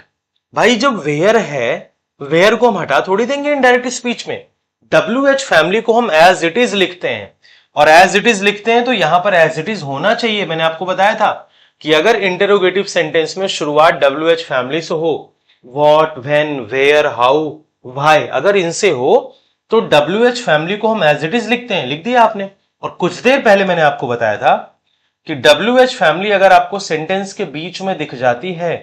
भाई जब वेयर है, वेयर को हम हटा थोड़ी देंगे इनडायरेक्ट स्पीच में। WH फैमिली को हम एज इट इज लिखते हैं, और एज इट इज लिखते हैं तो यहां पर एज इट इज होना चाहिए। मैंने आपको बताया था कि अगर इंटरोगेटिव सेंटेंस में शुरुआत WH फैमिली से हो, what, when, where, how, why, अगर इनसे हो तो WH फैमिली को हम एज इट इज लिखते हैं। लिख दिया आपने। और कुछ देर पहले मैंने आपको बताया था कि WH फैमिली अगर आपको सेंटेंस के बीच में दिख जाती है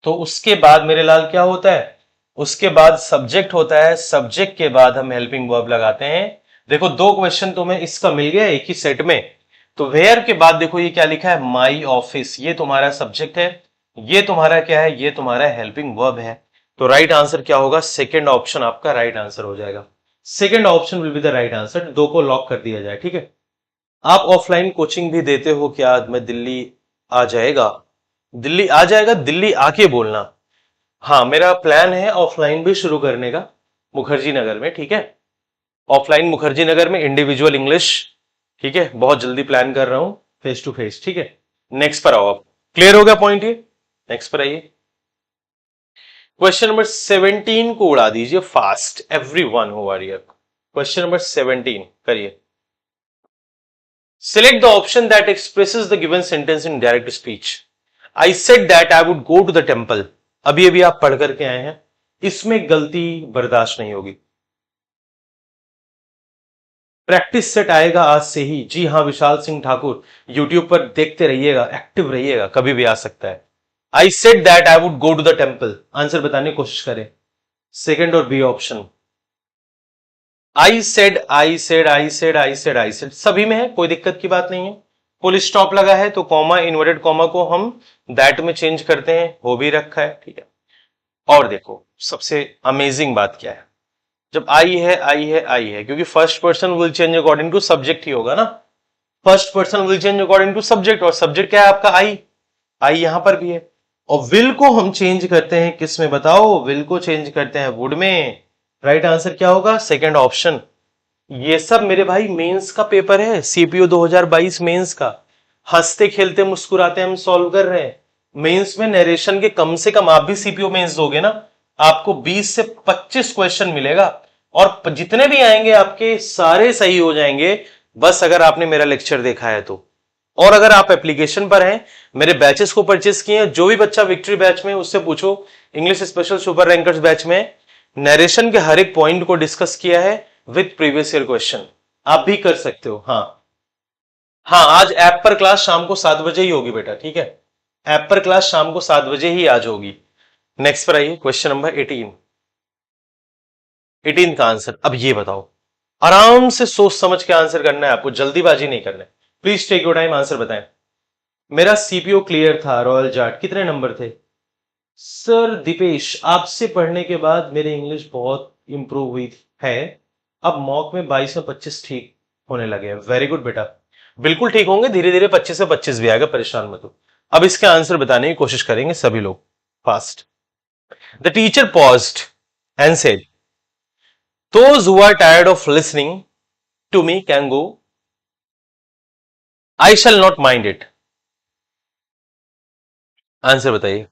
तो उसके बाद मेरे लाल क्या होता है? उसके बाद सब्जेक्ट होता है, सब्जेक्ट के बाद हम हेल्पिंग वर्ब लगाते हैं। देखो 2 क्वेश्चन तुम्हें इसका मिल गया एक ही सेट में। तो वेयर के बाद देखो ये क्या लिखा है? My office. ये तुम्हारा सब्जेक्ट है, ये तुम्हारा क्या है? ये तुम्हारा हेल्पिंग वर्ब है। तो राइट आंसर क्या होगा? सेकेंड ऑप्शन आपका राइट आंसर हो जाएगा। Second option will be the right answer. 2 को लॉक कर दिया जाए, ठीक है। आप ऑफलाइन कोचिंग भी देते हो क्या? मैं दिल्ली आ जाएगा, दिल्ली आ जाएगा, दिल्ली आके बोलना। हाँ, मेरा प्लान है ऑफलाइन भी शुरू करने का मुखर्जी नगर में, ठीक है। ऑफलाइन मुखर्जी नगर में इंडिविजुअल इंग्लिश, ठीक है, बहुत जल्दी प्लान कर रहा हूं, फेस टू फेस, ठीक है। नेक्स्ट पर आओ आप। क्लियर हो गया पॉइंट ये? नेक्स्ट पर आइए। क्वेश्चन नंबर 17 को उड़ा दीजिए fast, everyone who are here. Question number 17 करिए। Select the option that expresses the given sentence in direct speech. I said that I would go to the temple. अभी अभी आप पढ़ करके आए हैं, इसमें गलती बर्दाश्त नहीं होगी। प्रैक्टिस सेट आएगा आज से ही। जी हां विशाल सिंह ठाकुर, यूट्यूब पर देखते रहिएगा, एक्टिव रहिएगा, कभी भी आ सकता है। I said that I would go to the temple. Answer बताने की कोशिश करें, सेकंड और बी ऑप्शन। आई सेड सभी में है, कोई दिक्कत की बात नहीं है। फुल स्टॉप लगा है तो कॉमा, इन्वर्टेड कॉमा को हम दैट में चेंज करते हैं, वो भी रखा है, ठीक है। और देखो सबसे अमेजिंग बात क्या है, जब आई है, क्योंकि first person will change according to subject ही होगा ना। First person will change according to subject, और सब्जेक्ट क्या है आपका? आई यहां पर भी है। और विल को हम चेंज करते हैं किस में बताओ? विल को चेंज करते हैं वुड में। राइट आंसर क्या होगा? Second option. ये सब मेरे भाई मेंस का पेपर है, सीपीयू 2022 मेंस का। हंसते खेलते मुस्कुराते हम सॉल्व कर रहे हैं। मेंस में नरेशन के कम से कम, आप भी सीपीयू मेंस दोगे ना, आपको 20 से 25 क्वेश्चन मिलेगा, और जितने भी आएंगे आपके सारे सही हो जाएंगे, बस अगर आपने मेरा लेक्चर देखा है तो। और अगर आप एप्लीकेशन पर हैं, मेरे बैचेस को परचेस किए हैं, जो भी बच्चा विक्ट्री बैच में उससे पूछो, English special super rankers batch में नरेशन के हर एक पॉइंट को डिस्कस किया है विद प्रीवियस ईयर क्वेश्चन। आप भी कर सकते हो। हाँ हाँ, आज ऐप पर क्लास शाम को 7 बजे ही होगी बेटा, ठीक है, ऐप पर क्लास शाम को 7 बजे ही आज होगी। नेक्स्ट पर आइए, क्वेश्चन नंबर 18 का आंसर। अब ये बताओ, आराम से सोच समझ के आंसर करना है आपको, जल्दीबाजी नहीं करना है। Please take your time, answer बताएं। मेरा सीपीओ क्लियर था रॉयल जाट, कितने नंबर थे? सर दीपेश, आपसे पढ़ने के बाद मेरी इंग्लिश बहुत इंप्रूव हुई है, अब मॉक में 22 में 25 ठीक होने लगे हैं। वेरी गुड बेटा, बिल्कुल ठीक होंगे, धीरे धीरे 25 से 25 भी आएगा, परेशान मत हो। अब इसके आंसर बताने की कोशिश करेंगे सभी लोग fast. The teacher paused and said, those who are tired of listening to me can go, I shall not mind it। Answer बताइए।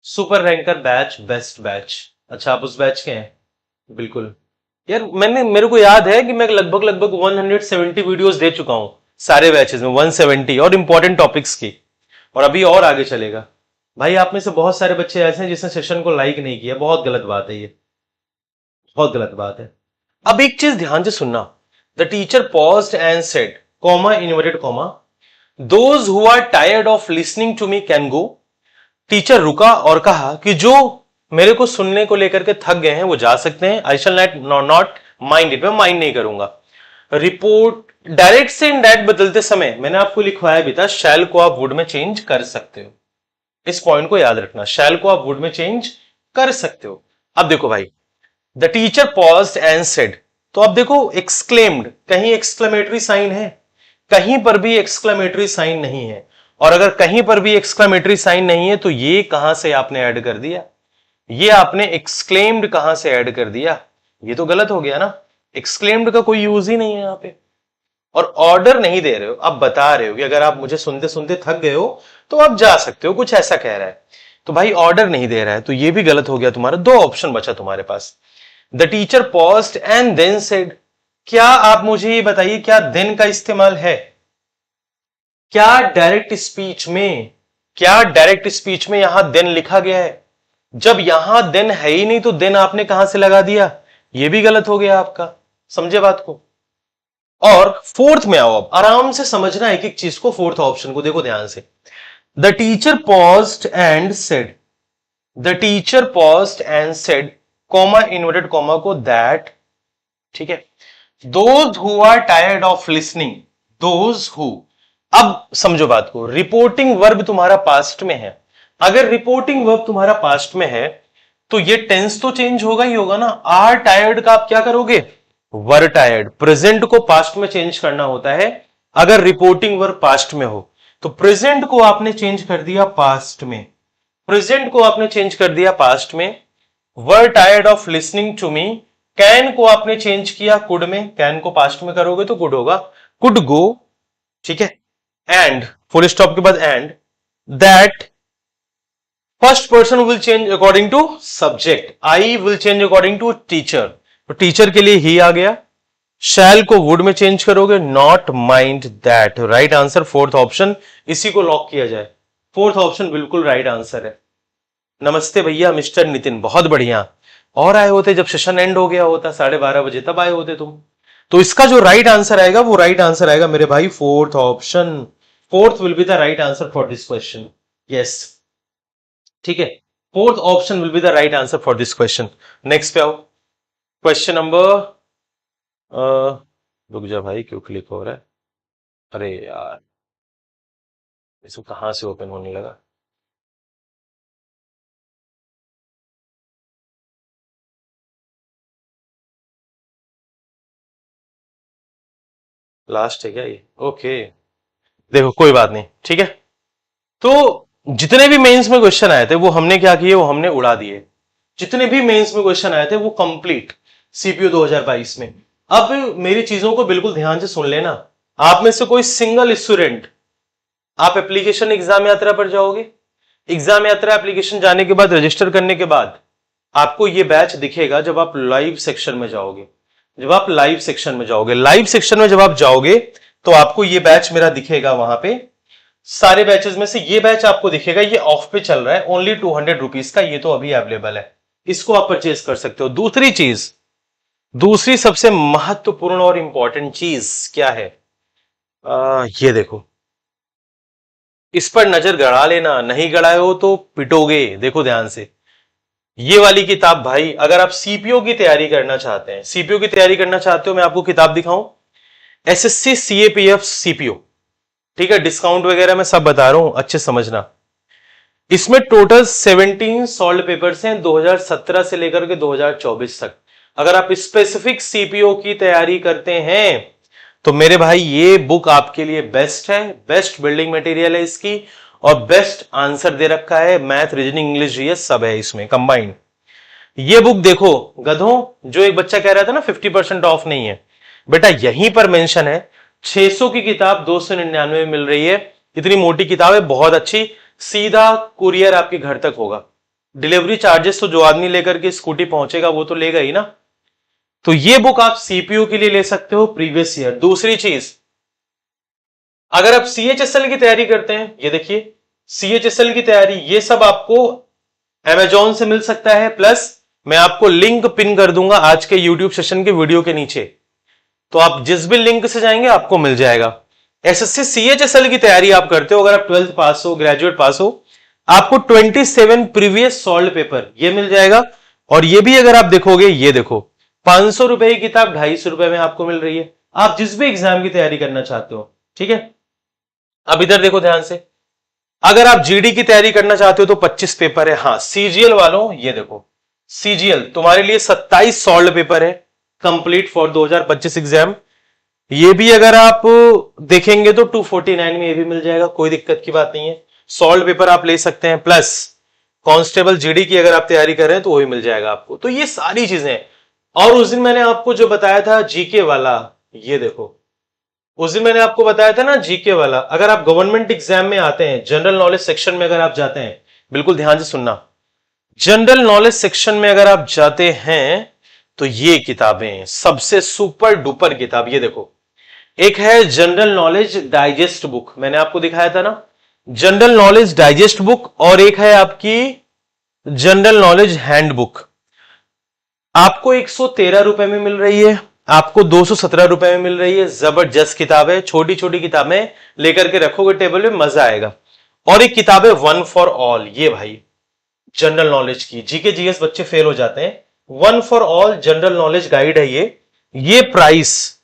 Super ranker batch, best batch. अच्छा, आप उस बैच के हैं? बिल्कुल यार, मेरे को याद है कि मैं लगभग 170 वीडियोस दे चुका हूं सारे बैचेस में, 170, और इंपॉर्टेंट टॉपिक्स की, और अभी और आगे चलेगा। भाई आप में से बहुत सारे बच्चे ऐसे हैं जिसने सेशन को लाइक नहीं किया, बहुत गलत बात है, ये बहुत गलत बात है। अब एक चीज ध्यान से सुनना, the teacher paused and said, comma inverted comma, those who are tired of listening to me can go. Teacher रुका और कहा कि जो मेरे को सुनने को लेकर के थक गए हैं वो जा सकते हैं। आई शैल नॉट माइंड इट, मैं माइंड नहीं करूंगा। रिपोर्ट डायरेक्ट से इनडायरेक्ट बदलते समय मैंने आपको लिखवाया भी था, शैल को आप वुड में चेंज कर सकते हो। इस पॉइंट को याद रखना, शैल को आप वुड में चेंज कर सकते हो। अब देखो भाई, the teacher paused and said, तो अब देखो एक्सक्लेम्ड, कहीं एक्सक्लेमेटरी साइन है? कहीं पर भी एक्सक्लेमेटरी साइन नहीं है। और अगर कहीं पर भी एक्सक्लेमेटरी साइन नहीं है तो ये कहां से आपने ऐड कर दिया? ये आपने एक्सक्लेम्ड कहां से ऐड कर दिया? ये तो गलत हो गया ना, एक्सक्लेम्ड का कोई यूज ही नहीं है यहां पे। और ऑर्डर नहीं दे रहे हो, आप बता रहे हो कि अगर आप मुझे सुनते सुनते थक गए हो तो आप जा सकते हो, कुछ ऐसा कह रहा है। तो भाई ऑर्डर नहीं दे रहा है, तो ये भी गलत हो गया तुम्हारा। दो ऑप्शन बचा तुम्हारे पास, the teacher paused and then said. क्या आप मुझे ये बताइए, क्या देन का इस्तेमाल है? क्या डायरेक्ट स्पीच में, क्या डायरेक्ट स्पीच में यहां देन लिखा गया है? जब यहां देन है ही नहीं तो देन आपने कहां से लगा दिया? ये भी गलत हो गया आपका, समझे बात को। और फोर्थ में आओ, अब आराम से समझना एक एक चीज को, फोर्थ ऑप्शन को देखो ध्यान से। The teacher paused and said, the teacher paused and said, comma inverted comma को दैट, ठीक है, those who are tired of listening, those who. अब समझो बात को, रिपोर्टिंग वर्ब तुम्हारा पास्ट में है। अगर रिपोर्टिंग वर्ब तुम्हारा पास्ट में है तो ये टेंस तो चेंज होगा ही होगा ना। आर टायर्ड का आप क्या करोगे? Were tired. प्रेजेंट को पास्ट में चेंज करना होता है अगर रिपोर्टिंग वर्ब पास्ट में हो, तो प्रेजेंट को आपने चेंज कर दिया पास्ट में, प्रेजेंट को आपने चेंज कर दिया पास्ट में। Were tired of listening to me, can को आपने चेंज किया कुड में, कैन को पास्ट में करोगे तो कुड होगा, कुड गो, ठीक है। एंड फुल स्टॉप के बाद and, that first person will change according to subject, I will change according to teacher, तो टीचर के लिए ही आ गया। शैल को वुड में चेंज करोगे, not mind that. Right answer fourth option, इसी को लॉक किया जाए, फोर्थ ऑप्शन बिल्कुल राइट आंसर है। नमस्ते भैया मिस्टर नितिन, बहुत बढ़िया। और आए होते जब सेशन एंड हो गया होता 12:30 बजे, तब आए होते तुम। तो इसका जो राइट आंसर आएगा वो राइट आंसर आएगा मेरे भाई fourth option, fourth will be the right answer for this question. Yes, ठीक है, fourth option will be the right answer for this question. Next पे आओ, क्वेश्चन नंबर, रुक जा भाई, क्यों क्लिक हो रहा है? अरे यार, इसको कहां से ओपन होने लगा? लास्ट है क्या ये? ओके, देखो कोई बात नहीं, ठीक है। तो जितने भी मेंस में क्वेश्चन आए थे वो हमने क्या किए, वो हमने उड़ा दिए। जितने भी मेंस में क्वेश्चन आए थे वो कंप्लीट सीपीयू 2022 में। अब मेरी चीजों को बिल्कुल ध्यान से सुन लेना। आप में से कोई सिंगल स्टूडेंट, आप एप्लीकेशन एग्जाम यात्रा पर जाओगे, एग्जाम यात्रा एप्लीकेशन जाने के बाद, रजिस्टर करने के बाद आपको ये बैच दिखेगा जब आप लाइव सेक्शन में जाओगे। जब आप लाइव सेक्शन में जाओगे, लाइव सेक्शन में जब आप जाओगे तो आपको ये बैच मेरा दिखेगा वहां पे, सारे बैचेस में से ये बैच आपको दिखेगा, ये ऑफ पे चल रहा है, ओनली 200 रुपीज का, ये तो अभी अवेलेबल है, इसको आप परचेज कर सकते हो। दूसरी चीज, दूसरी सबसे महत्वपूर्ण और इंपॉर्टेंट चीज क्या है, ये देखो, इस पर नजर गड़ा लेना, नहीं गड़ाए हो तो पिटोगे। देखो ध्यान से, ये वाली किताब भाई, अगर आप सीपीओ की तैयारी करना चाहते हैं, सीपीओ की तैयारी करना चाहते हो, मैं आपको किताब दिखाऊं, एसएससी सीएपीएफ सीपीओ, ठीक है, डिस्काउंट वगैरह मैं सब बता रहा हूं, अच्छे समझना। इसमें टोटल 17 सॉल्व पेपर्स हैं 2017 से लेकर के 2024 तक। अगर आप स्पेसिफिक सीपीओ की तैयारी करते हैं तो मेरे भाई ये बुक आपके लिए बेस्ट है, बेस्ट बिल्डिंग मटेरियल है इसकी, और बेस्ट आंसर दे रखा है, मैथ रीजनिंग इंग्लिश जीएस सब है इसमें कंबाइंड। ये बुक देखो गधों, जो एक बच्चा कह रहा था ना 50% ऑफ नहीं है, बेटा यहीं पर मेंशन है, 600 की किताब 299 में मिल रही है, इतनी मोटी किताब है, बहुत अच्छी, सीधा कुरियर आपके घर तक होगा। डिलीवरी चार्जेस तो जो आदमी लेकर के स्कूटी पहुंचेगा वो तो लेगा ही ना। तो ये बुक आप सीपीयू के लिए ले सकते हो प्रीवियस ईयर। दूसरी चीज, अगर आप सीएचएसएल की तैयारी करते हैं, ये देखिए सीएचएसएल की तैयारी, ये सब आपको अमेजॉन से मिल सकता है, प्लस मैं आपको लिंक पिन कर दूंगा आज के यूट्यूब सेशन के वीडियो के नीचे, तो आप जिस भी लिंक से जाएंगे आपको मिल जाएगा। एसएससी सीएचएसएल की तैयारी आप करते हो, अगर आप 12th पास हो, ग्रेजुएट पास हो, आपको 27 प्रीवियस सॉल्व पेपर ये मिल जाएगा। और ये भी अगर आप देखोगे, ये देखो 500 रुपए की किताब 250 रुपए में आपको मिल रही है, आप जिस भी एग्जाम की तैयारी करना चाहते हो, ठीक है। अब इधर देखो ध्यान से, अगर आप जीडी की तैयारी करना चाहते हो तो 25 पेपर है। हाँ, सीजीएल वालों ये देखो, सीजीएल तुम्हारे लिए 27 सॉल्व पेपर है कंप्लीट फॉर 2025 एग्जाम। ये भी अगर आप देखेंगे तो 249 में ये भी मिल जाएगा, कोई दिक्कत की बात नहीं है, सॉल्व पेपर आप ले सकते हैं, प्लस कांस्टेबल जीडी की अगर आप तैयारी कर रहे हैं तो वो भी मिल जाएगा आपको। तो ये सारी चीजें, और उस दिन मैंने आपको जो बताया था जीके वाला, ये देखो उस दिन मैंने आपको बताया था ना जीके वाला, अगर आप गवर्नमेंट एग्जाम में आते हैं, जनरल नॉलेज सेक्शन में अगर आप जाते हैं, बिल्कुल ध्यान से सुनना, जनरल नॉलेज सेक्शन में अगर आप जाते हैं तो ये किताबें सबसे सुपर डुपर किताब, ये देखो, एक है जनरल नॉलेज डाइजेस्ट बुक, मैंने आपको दिखाया था ना जनरल नॉलेज डाइजेस्ट बुक, और एक है आपकी जनरल नॉलेज हैंडबुक, आपको 113 रुपए में मिल रही है, आपको 217 रुपए में मिल रही है। जबरदस्त किताब है, छोटी छोटी किताबें लेकर के रखोगे टेबल में, मजा आएगा। और एक किताब है वन फॉर ऑल, ये भाई जनरल नॉलेज की, जीके जीएस बच्चे फेल हो जाते हैं, one for all general knowledge guide है ये प्राइस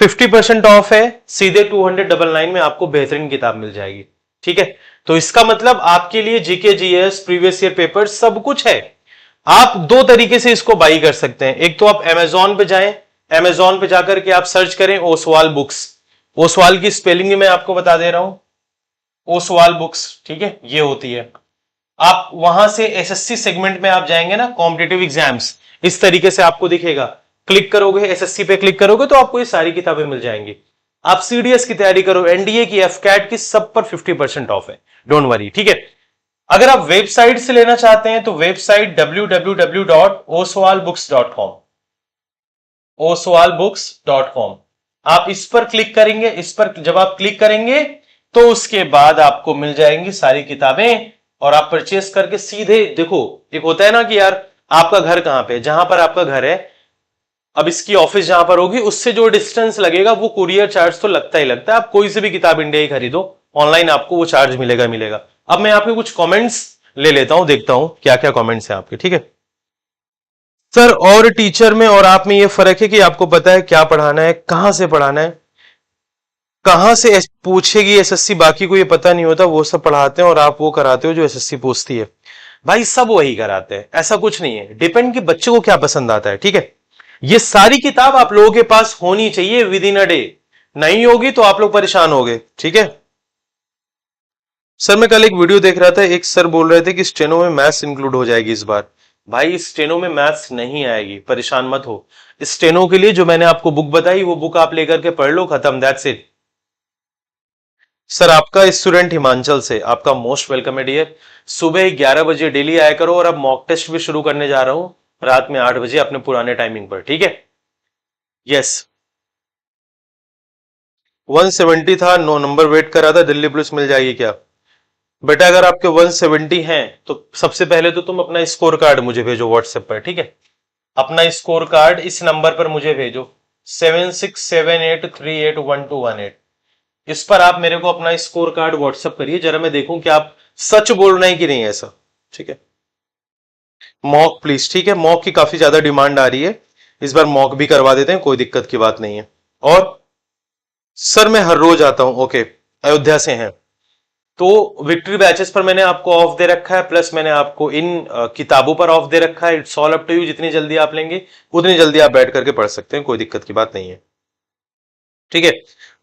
50% ऑफ है, सीधे 299 में आपको बेहतरीन किताब मिल जाएगी, ठीक है। तो इसका मतलब आपके लिए GK GS previous year paper सब कुछ है। आप दो तरीके से इसको बाई कर सकते हैं, एक तो आप अमेजॉन पे जाएं, अमेजॉन पे जाकर के आप सर्च करें ओसवाल बुक्स, ओसवाल की स्पेलिंग मैं आपको बता दे रहा हूं, ओसवाल बुक्स, ठीक है, ये होती है। आप वहां से एसएससी सेगमेंट में आप जाएंगे ना, कॉम्पिटिटिव एग्जाम्स, इस तरीके से आपको दिखेगा, क्लिक करोगे, एसएससी पे क्लिक करोगे तो आपको ये सारी किताबें मिल जाएंगी। आप सीडीएस की तैयारी करो, एनडीए की, एफकैट की, सब पर 50% ऑफ है, डोंट वरी, ठीक है। अगर आप वेबसाइट से लेना चाहते हैं तो वेबसाइट www.oswalbooks.com, oswalbooks.com, आप इस पर क्लिक करेंगे, इस पर जब आप क्लिक करेंगे तो उसके बाद आपको मिल जाएंगी सारी किताबें, और आप परचेस करके सीधे देखो, एक होता है ना कि यार आपका घर कहां पे, जहां पर आपका घर है, अब इसकी ऑफिस जहां पर होगी उससे जो डिस्टेंस लगेगा वो कुरियर चार्ज तो लगता ही लगता है। आप कोई से भी किताब इंडिया ही खरीदो ऑनलाइन, आपको वो चार्ज मिलेगा मिलेगा। अब मैं आपके कुछ कमेंट्स ले लेता हूं, देखता हूं क्या क्या कमेंट्स हैं आपके, ठीक है सर। और टीचर में और आप में ये फर्क है कि आपको पता है क्या पढ़ाना है, कहां से पढ़ाना है, कहां से पूछेगी एसएससी, बाकी को ये पता नहीं होता, वो सब पढ़ाते हैं और आप वो कराते हो जो एसएससी पूछती है। भाई सब वही कराते हैं, ऐसा कुछ नहीं है, डिपेंड कि बच्चे को क्या पसंद आता है, ठीक है। ये सारी किताब आप लोगों के पास होनी चाहिए विद इन अ डे, नहीं होगी तो आप लोग परेशान होगे, ठीक है। सर मैं कल एक वीडियो देख रहा था, एक सर बोल रहे थे कि स्टेनो में मैथ्स इंक्लूड हो जाएगी इस बार। भाई स्टेनो में मैथ्स नहीं आएगी, परेशान मत हो। स्टेनो के लिए जो मैंने आपको बुक बताई वो बुक आप लेकर के पढ़ लो, खत्म, दैट्स इट। सर आपका स्टूडेंट हिमांचल से, आपका मोस्ट वेलकम है डियर। सुबह 11 बजे डेली आया करो, और अब मॉक टेस्ट भी शुरू करने जा रहा हूं रात में 8 बजे अपने पुराने टाइमिंग पर, ठीक है। यस 170 था, 9 नंबर वेट कर रहा था, दिल्ली पुलिस मिल जाएगी क्या? बेटा अगर आपके 170 हैं तो सबसे पहले तो तुम अपना स्कोर कार्ड मुझे भेजो व्हाट्सएप पर, ठीक है? अपना स्कोर कार्ड इस नंबर पर मुझे भेजो, 7678381218। इस पर आप मेरे को अपना स्कोर कार्ड व्हाट्सएप करिए, जरा मैं देखूं कि आप सच बोल रहे हैं कि नहीं ऐसा, ठीक है? मॉक प्लीज, ठीक है? मॉक की काफी ज्यादा डिमांड आ रही है, इस बार मॉक भी करवा देते हैं, कोई दिक्कत की बात नहीं है। और सर मैं हर रोज आता हूं, ओके, अयोध्या से हैं तो विक्ट्री बैचेस पर मैंने आपको ऑफ दे रखा है, प्लस मैंने आपको इन किताबों पर ऑफ दे रखा है। It's all up to you, जितनी जल्दी आप लेंगे उतनी जल्दी आप बैठ करके पढ़ सकते हैं, कोई दिक्कत की बात नहीं है, ठीक है?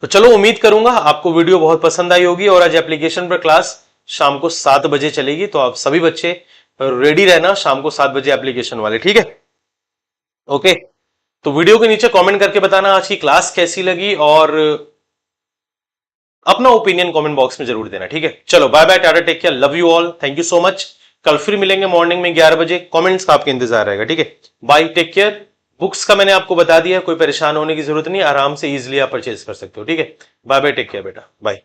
तो चलो, उम्मीद करूंगा आपको वीडियो बहुत पसंद आई होगी। और आज एप्लीकेशन पर क्लास शाम को 7 बजे चलेगी, तो आप सभी बच्चे रेडी रहना शाम को 7 बजे एप्लीकेशन वाले, ठीक है? ओके, तो वीडियो के नीचे कमेंट करके बताना आज की क्लास कैसी लगी, और अपना ओपिनियन कमेंट बॉक्स में जरूर देना, ठीक है? चलो bye bye, tata, take care, love you all, thank you so much. कल फिर मिलेंगे मॉर्निंग में 11 बजे, कमेंट्स का आपके इंतजार रहेगा, ठीक है? Bye, take care. बुक्स का मैंने आपको बता दिया, कोई परेशान होने की जरूरत नहीं, आराम से इजीली आप परचेज कर सकते हो, ठीक है? बाय बाय, टेक केयर बेटा, बाय।